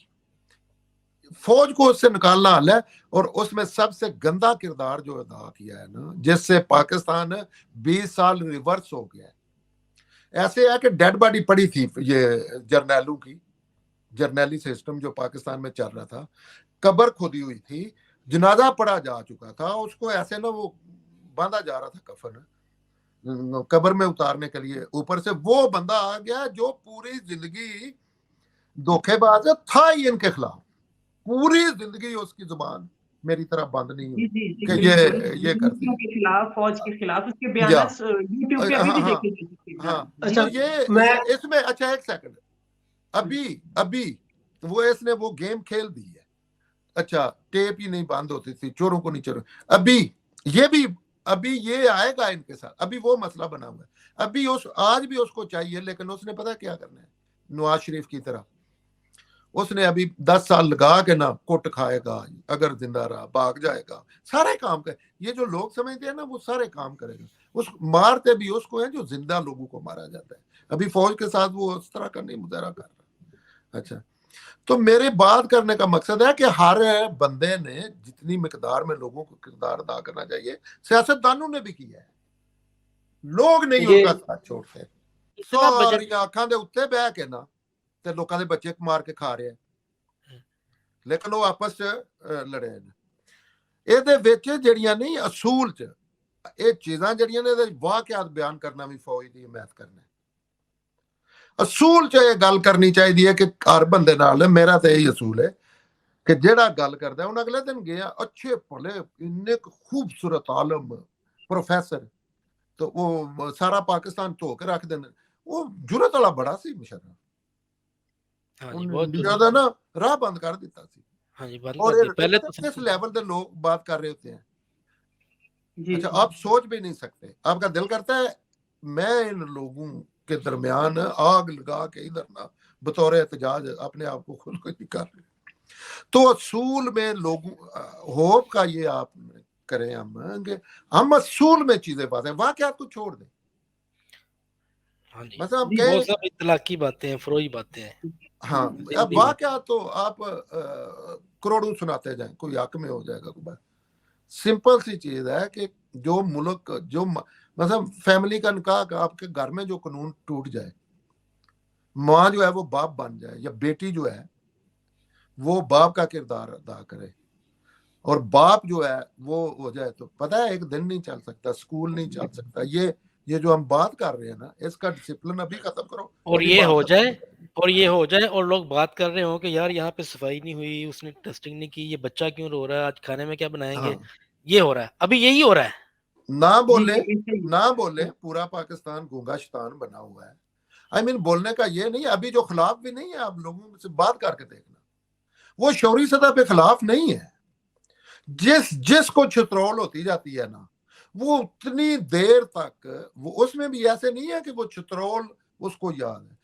فوج کو اس سے نکالنا حل ہے. اور اس میں سب سے گندا کردار جو ادا کیا ہے نا, جس سے پاکستان 20 سال ریورس ہو گیا ہے. ایسے ہے کہ ڈیڈ باڈی پڑی تھی یہ جرنیلوں کی, جرنیلی سسٹم جو پاکستان میں چل رہا تھا, قبر کھودی ہوئی تھی, جنازہ پڑا جا چکا تھا, اس کو ایسے نا وہ باندھا جا رہا تھا کفن قبر میں اتارنے کے لیے. اوپر سے وہ بندہ آ گیا جو پوری زندگی دھوکے باز تھا ہی ان کے خلاف, پوری زندگی اس کی زبان میری طرح بند نہیں ہوئی کہ یہ کرتی کے خلاف, فوج کے خلاف. اس کے بیانات یوٹیوب پہ ابھی بھی دیکھے جا سکتے ہیں. ہاں, اچھا یہ اس میں, اچھا ایک سیکنڈ, ابھی وہ اس نے وہ گیم کھیل دی ہے. اچھا, ٹیپ ہی نہیں بند ہوتی تھی, چوروں کو نہیں چوروں. ابھی یہ آئے گا ان کے ساتھ. ابھی وہ مسئلہ بنا ہوا ہے. ابھی آج بھی اس کو چاہیے, لیکن اس نے پتا کیا کرنا ہے, نواز شریف کی طرح اس نے ابھی 10 سال لگا کے نا کٹ کھائے گا, اگر زندہ رہا بھاگ جائے گا, سارے کام کرے. یہ جو لوگ سمجھتے ہیں نا وہ سارے کام کرے گا. اس مارتے بھی اس کو ہیں جو زندہ لوگوں کو مارا جاتا ہے. ابھی فوج کے ساتھ وہ اس طرح کا نہیں مظاہرہ کر رہا. اچھا, تو میرے بات کرنے کا مقصد ہے کہ ہر بندے نے جتنی مقدار میں لوگوں کو کردار ادا کرنا چاہیے, سیاست دانوں نے بھی کیا ہے. لوگ نہیں ان کا ساتھ چھوڑتے. ساری آنکھاں دے اوتے بہ کے نا تے لوکاں دے بچے مار کے کھا رہے ہیں, لیکن وہ آپس چ لڑے ہیں. اے دے وچ جڑیاں نہیں اصول چ اے چیزاں جڑیاں نے واقعات بیان کرنا بھی فوج دی حمایت کرنا ہے. اصول چ یہ گل کرنی چاہیے کہ ہر بندے نال, میرا تے یہی اصول ہے کہ جیڑا گل کردا ہے انہاں اگلے دن گیا اچھے بھلے اننے خوبصورت عالم پروفیسر, تو وہ سارا پاکستان دھو کے رکھ دین. وہ جرأت والا بڑا سی مشرف, زیادہ نا راہ بند کر دیتا سی. اور کس لیول دے لوگ بات کر رہے ہوتے ہیں. اچھا, آپ سوچ بھی نہیں سکتے. آپ کا دل کرتا ہے میں ان لوگوں کے درمیان آگ لگا کے ادھر نہ بطور احتجاج اپنے آپ کو خود کو نکال رہے. تو اصول میں لوگوں ہوپ کا یہ آپ کریں ہم اصول میں چیزیں باتیں واقعات کو چھوڑ دیں. مطلب وہ سب اطلاقی باتیں ہیں, فروئی باتیں ہیں. ہاں اب واقعات تو آپ کروڑوں سناتے جائیں, کوئی حق میں ہو جائے گا کوئی بات. سمپل سی چیز ہے کہ جو ملک جو مطلب فیملی کا نکاح کا آپ کے گھر میں جو قانون ٹوٹ جائے, ماں جو ہے وہ باپ بن جائے, یا بیٹی جو ہے وہ باپ کا کردار ادا کرے, اور باپ جو ہے وہ ہو جائے, تو پتہ ہے ایک دن نہیں چل سکتا, اسکول نہیں چل سکتا. یہ جو ہم بات کر رہے ہیں نا, اس کا ڈسپلن ابھی ختم کرو, اور یہ ہو جائے اور لوگ بات کر رہے ہوں کہ یار یہاں پہ صفائی نہیں ہوئی, اس نے ٹیسٹنگ نہیں کی, یہ بچہ کیوں رو رہا ہے, آج کھانے میں کیا بنائیں گے. یہ ہو رہا ہے, ابھی یہی ہو رہا ہے. نہ بولے پورا پاکستان گونگا شیطان بنا ہوا ہے. بولنے کا یہ نہیں, ابھی جو خلاف بھی نہیں ہے, آپ لوگوں سے بات کر کے دیکھنا, وہ شعوری سطح پہ خلاف نہیں ہے. جس کو چترول ہوتی جاتی ہے نا, وہ اتنی دیر تک وہ اس میں بھی ایسے نہیں ہے کہ وہ چترول اس کو یاد ہے,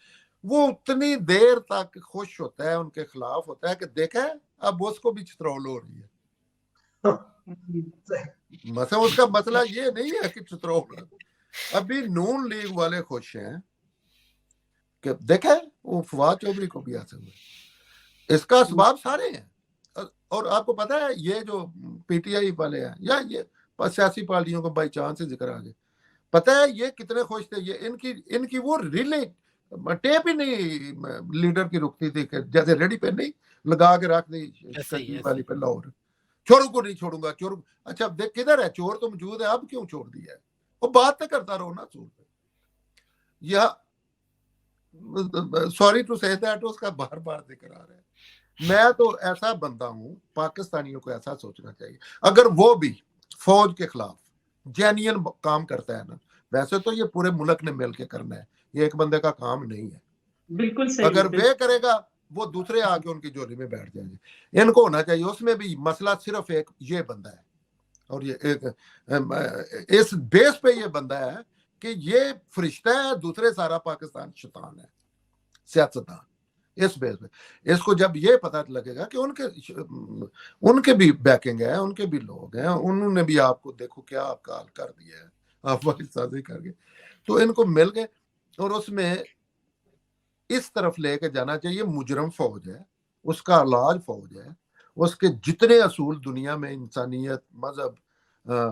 وہ اتنی دیر تک خوش ہوتا ہے, ان کے خلاف ہوتا ہے کہ دیکھیں اب اس کو بھی چترول ہو رہی ہے. مثلا اس کا مسئلہ یہ نہیں ہے کہ چترول, ابھی نون لیگ والے خوش ہیں کہ دیکھیں وہ فواد چودھری کو بھی ایسے ہوئے. اس کا اسباب سارے ہیں. اور آپ کو پتہ ہے یہ جو پی ٹی آئی والے ہیں یا یہ سیاسی پارٹیوں کو بائی چانس سے ذکر آ گئے, پتہ ہے یہ کتنے خوش تھے. یہ ان کی وہ ریلے ٹیپ ہی نہیں لیڈر کی رکتی تھی کہ جیسے ریڈی پہ نہیں لگا کے رکھ دی والی پہ لاہور, چوروں کو نہیں چھوڑوں گا, چور اچھا دیکھ کدھر ہے چور تو موجود ہے, اب کیوں چھوڑ دیا ہے. وہ بات تو کرتا رہو نا چور پہ. یا سوری ٹو سے دیٹ اس کا بار بار ذکر آ رہا ہے. میں تو ایسا بندہ ہوں, پاکستانیوں کو ایسا سوچنا چاہیے, اگر وہ بھی فوج کے خلاف جینین کام کرتا ہے نا, ویسے تو یہ پورے ملک نے مل کے کرنا ہے, یہ ایک بندے کا کام نہیں ہے. بالکل صحیح. اگر وہ کرے گا وہ دوسرے آ کے ان کی جولی میں بیٹھ جائیں گے. ان کو ہونا چاہیے, اس میں بھی مسئلہ صرف ایک یہ بندہ ہے, اور یہ ایک اس بیس پہ یہ بندہ ہے کہ یہ فرشتہ ہے, دوسرے سارا پاکستان شیطان ہے, سیاستدان. اس بیس پہ اس کو جب یہ پتہ لگے گا کہ ان کے بھی بیکنگ ہے, ان کے بھی لوگ ہیں, انہوں نے بھی آپ کو دیکھو کیا آپ کا حال کر دیا ہے, آپ والی سازی کر گئے, تو ان کو مل گئے. اور اس میں اس طرف لے کے جانا چاہیے. مجرم فوج ہے, اس کا علاج فوج ہے, اس کے جتنے اصول دنیا میں انسانیت, مذہب,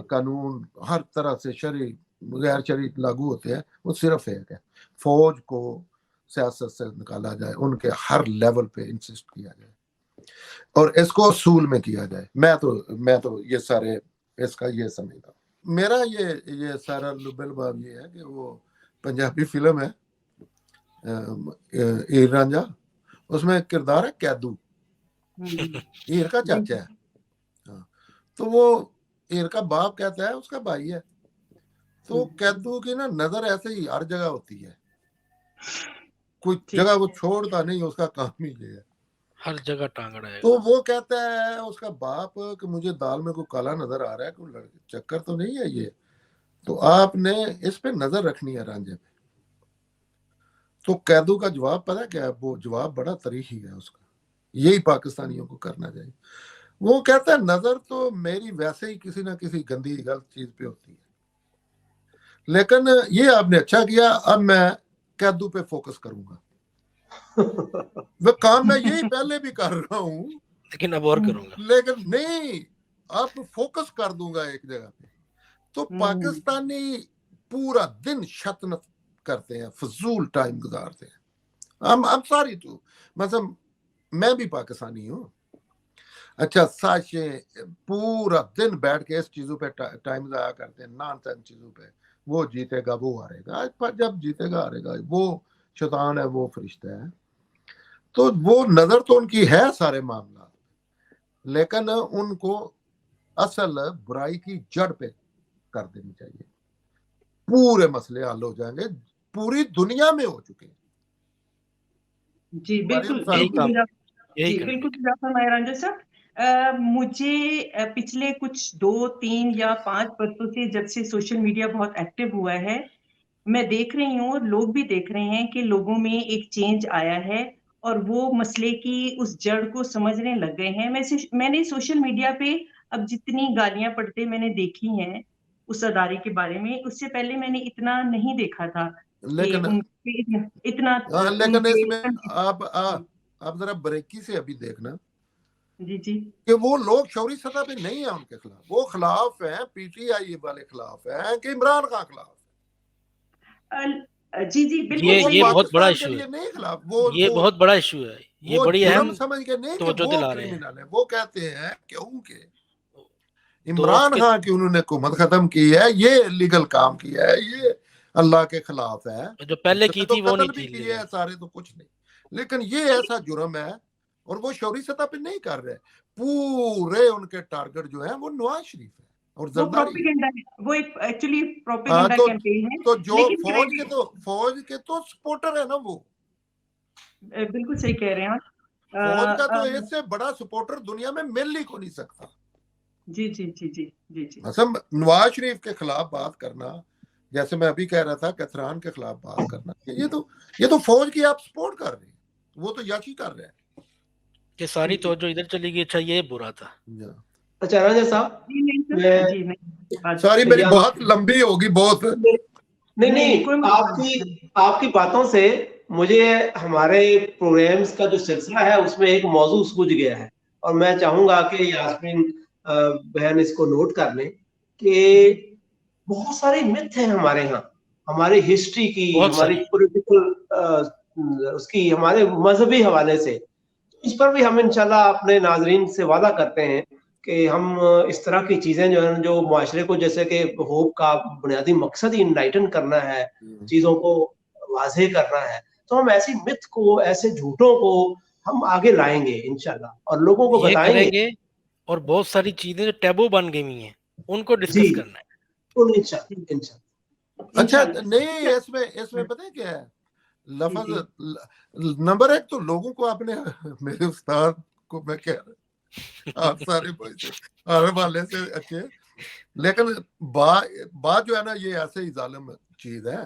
قانون, ہر طرح سے شرعی غیر شرعی لاگو ہوتے ہیں, وہ صرف ایک ہے, فوج کو سیاست سے نکالا جائے, ان کے ہر لیول پہ انسسٹ کیا جائے, اور اس کو اصول میں کیا جائے. میں تو یہ سارے اس کا یہ سمجھتا ہوں. میرا یہ سارا لبل باب یہ ہے کہ وہ پنجابی فلم ہے ہیر رانجھا, اس میں کردار ہے قیدو, ہیر کا چاچا ہے, تو وہ ہیر کا باپ کہتا ہے اس کا بھائی ہے, تو قیدو کی نا نظر ایسے ہی ہر جگہ ہوتی ہے, کوئی جگہ وہ چھوڑتا نہیں, اس کا کام ہی یہ ہے, ہر جگہ ٹانگڑا ہے. تو وہ کہتا ہے اس کا باپ کہ مجھے دال میں کوئی کالا نظر آ رہا ہے, کوئی لڑکے چکر تو نہیں ہے یہ, تو آپ نے اس پہ نظر رکھنی ہے رانجھے پہ. تو قیدو کا جواب پتہ کیا ہے, وہ جواب بڑا تاریخی ہے اس کا, یہی پاکستانیوں کو کرنا چاہیے. وہ کہتا ہے نظر تو میری ویسے ہی کسی نہ کسی گندی غلط چیز پہ ہوتی ہے, لیکن یہ آپ نے اچھا کیا, اب میں قیدو پہ فوکس کروں گا. وہ کام میں یہی پہلے بھی کر رہا ہوں, لیکن اب اور کروں گا, لیکن نہیں, اب فوکس کر دوں گا ایک جگہ پہ. تو پاکستانی پورا دن شطرنج کرتے ہیں, فضول ٹائم گزارتے ہیں. ہم ساری تو مثلا میں بھی پاکستانی ہوں, اچھا ساشیں پورا دن بیٹھ کے اس چیزوں پہ ٹائم ضائع کرتے ہیں, نان سینس چیزوں پہ. وہ جیتے گا وہ ہارے گا, جب جیتے گا ہارے گا, وہ شیطان ہے وہ فرشتہ ہے. تو وہ نظر تو ان کی ہے سارے معاملات, لیکن ان کو اصل برائی کی جڑ پہ کر دینی چاہیے. پورے مسئلے حل ہو جائیں گے, پوری دنیا میں ہو چکے ہیں. جی بالکل رانجھا صاحب, مجھے پچھلے کچھ 2, 3 یا 5 برسوں سے جب سے سوشل میڈیا بہت ایکٹیو ہوا ہے, میں دیکھ رہی ہوں اور لوگ بھی دیکھ رہے ہیں کہ لوگوں میں ایک چینج آیا ہے اور وہ مسئلے کی اس جڑ کو سمجھنے لگ گئے ہیں. میں نے سوشل میڈیا پہ اب جتنی گالیاں پڑھتے میں نے دیکھی ہیں اس ادارے کے بارے میں, اس سے پہلے میں نے اتنا نہیں دیکھا تھا کہ لیکن ان پہ اتنا لیکن اس میں آپ ذرا بریکی سے ابھی دیکھنا جی جی کہ وہ لوگ شعوری سطح پہ نہیں ہیں ان کے خلاف, وہ خلاف ہیں پی ٹی آئی والے خلاف ہیں کہ عمران خان خلاف. جی جی بالکل یہ بہت بڑا ایشو ہے, نہیں خلاف, یہ بہت بڑا ایشو ہے, یہ وہ بڑی اہم جرم سمجھ کے نہیں کہ توجہ وہ دلا رہے ہیں. کرمنل ہے. وہ کہتے ہیں کیونکہ عمران خان کی انہوں نے حکومت ختم کی ہے, یہ لیگل کام کیا ہے, یہ اللہ کے خلاف ہے. جو پہلے کی تھی وہ نہیں قتل بھی تھی کیے ہیں سارے, تو کچھ نہیں. لیکن یہ ایسا جرم ہے اور وہ شعوری سطح پہ نہیں کر رہے. پورے ان کے ٹارگٹ جو ہیں وہ نواز شریف ہے اور وہ زرداری. پروپیگنڈا ہے, وہ ایک ایکچولی پروپیگنڈا کیمپین ہے. تو جو لیکن فوج کے تو سپورٹر ہے نا, وہ بالکل صحیح کہہ رہے ہیں آپ. فوج کا تو اس سے بڑا سپورٹر دنیا میں مل ہی کو نہیں سکتا. جی جی جی جی جی جی مثلا نواز شریف کے خلاف بات کرنا, جیسے میں ابھی کہہ رہا تھا کتران کے خلاف بات کرنا, یہ تو فوج کی آپ سپورٹ کر رہے ہیں, وہ تو یقین کر رہے ہیں کہ ساری توجہ ادھر چلی گئی. اچھا یہ برا تھا. اچھا رانجھا صاحب, ساری میری بات لمبی ہوگی بہت. نہیں آپ کی باتوں سے مجھے ہمارے پروگرامز کا جو سلسلہ ہے اس میں ایک موضوع سوجھ گیا ہے, اور میں چاہوں گا کہ یاسمین بہن اس کو نوٹ کر لیں کہ بہت سارے مت ہیں ہمارے ہاں, ہماری ہسٹری کی, ہماری پولیٹیکل اس کی, ہمارے مذہبی حوالے سے. اس پر بھی ہم انشاءاللہ اپنے ناظرین سے وعدہ کرتے ہیں کہ ہم اس طرح کی چیزیں جو ہیں, جو معاشرے کو, جیسے کہ ہوپ کا بنیادی مقصد ہی انلائٹن کرنا ہے, چیزوں کو واضح کرنا ہے, تو ہم ایسی مت کو, ایسے جھوٹوں کو ہم آگے لائیں گے انشاءاللہ اور لوگوں کو بتائیں گے. اور بہت ساری چیزیں جو ٹیبو بن گئی ہوئی ہیں ان کو ڈسکس کرنا ہے. اچھا نہیں, اس میں پتہ ہے کیا ہے لفظ نمبر ایک تو لوگوں کو, آپ نے میرے استاد کو میں کہہ رہا, آپ سارے ہر والے سے اچھے, لیکن بات جو ہے نا یہ ایسے ہی ظالم چیز ہے,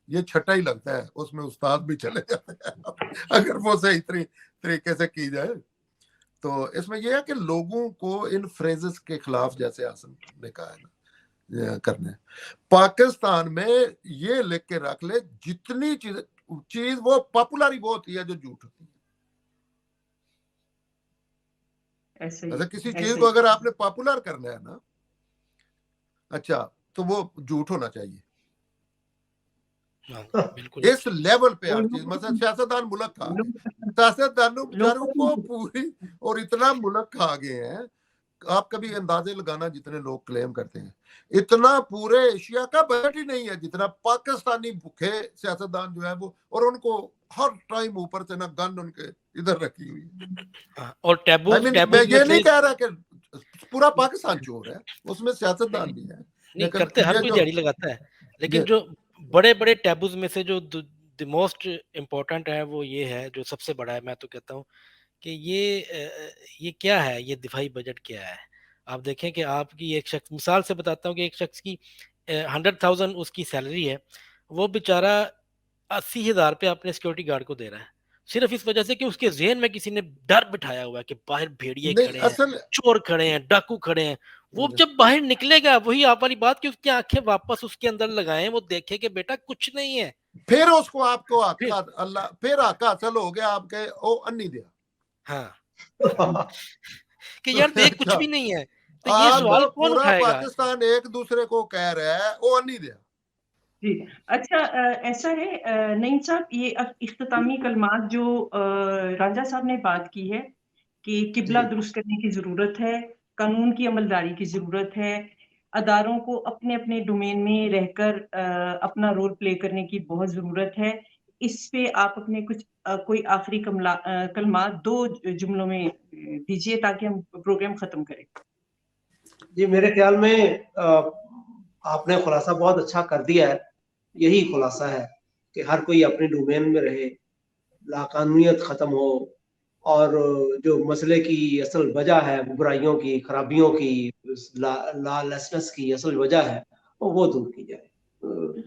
یہ چھٹا ہی لگتا ہے, اس میں استاد بھی چلے جاتے ہیں اگر وہ صحیح طریقے سے کی جائے. تو اس میں یہ ہے کہ لوگوں کو ان فریزز کے خلاف, جیسے حسن نے کہا ہے نا, کرنا ہے. پاکستان میں یہ لکھ کے رکھ لے, جتنی چیز وہ پاپولر ہی وہ ہوتی ہے جو جھوٹ ہوتی ہے. ایسا کسی چیز کو اگر آپ نے پاپولر کرنا ہے نا, اچھا, تو وہ جھوٹ ہونا چاہیے اس لیول پہ ہر چیز. مثلا سیاستدان ملک کھا گئے, سیاستدانوں بیچاروں کو پوری, اور اتنا ملک کھا گئے ہیں, آپ کبھی اندازے لگانا جتنے لوگ کلیم کرتے ہیں, اتنا پورے ایشیا کا بجٹ ہی نہیں ہے جتنا پاکستانی بھوکے سیاستدان جو ہے وہ, اور ان کو ہر ٹائم اوپر سے نا گن ان کے ادھر رکھی ہوئی ہے. اور میں یہ نہیں کہہ رہا کہ پورا پاکستان چور ہے, اس میں سیاستدان بھی ہے, نہیں کرتے, ہر کوئی دیہڑی لگاتا ہے, لیکن جو بڑے بڑے ٹیبوز میں سے جو دی موسٹ امپورٹنٹ ہے وہ یہ ہے, جو سب سے بڑا ہے, میں تو کہتا ہوں کہ یہ کیا ہے, یہ دفاعی بجٹ کیا ہے. آپ دیکھیں کہ آپ کی ایک شخص, مثال سے بتاتا ہوں کہ ایک شخص کی 100,000 اس کی سیلری ہے, وہ بیچارہ 80,000 پہ اپنے سیکورٹی گارڈ کو دے رہا ہے, صرف اس وجہ سے کہ اس کے ذہن میں کسی نے ڈر بٹھایا ہوا ہے کہ باہر بھیڑیے کھڑے ہیں, چور کھڑے ہیں, ڈاکو کھڑے ہیں. وہ جب باہر نکلے گا, وہی آپ والی بات کہ اس کی آنکھیں واپس اس کے اندر لگائیں, وہ دیکھے کہ بیٹا کچھ نہیں ہے, پھر اس کو آپ کو اللہ پھر آقا حاصل ہو گیا آپ کے, او انی دیا, ہاں کہ یار دیکھ کچھ بھی نہیں ہے. تو یہ سوال کون پورا اٹھائے گا؟ پاکستان ایک دوسرے کو کہہ رہا ہے او انی دیا. جی اچھا, ایسا ہے نعیم صاحب, یہ اختتامی کلمات جو رانجھا صاحب نے بات کی ہے کہ قبلہ درست کرنے کی ضرورت ہے, قانون کی عملداری کی ضرورت ہے, اداروں کو اپنے اپنے ڈومین میں رہ کر اپنا رول پلے کرنے کی بہت ضرورت ہے. اس پہ آپ اپنے کوئی آخری کلمات 2 جملوں میں دیجیے تاکہ ہم پروگرام ختم کریں. جی میرے خیال میں آپ نے خلاصہ بہت اچھا کر دیا ہے. یہی خلاصہ ہے کہ ہر کوئی اپنے ڈومین میں رہے, لاقانونیت ختم ہو, اور جو مسئلے کی اصل وجہ ہے, برائیوں کی, خرابیوں کی, لا لیسنس کی اصل وجہ ہے, وہ دور کی جائے.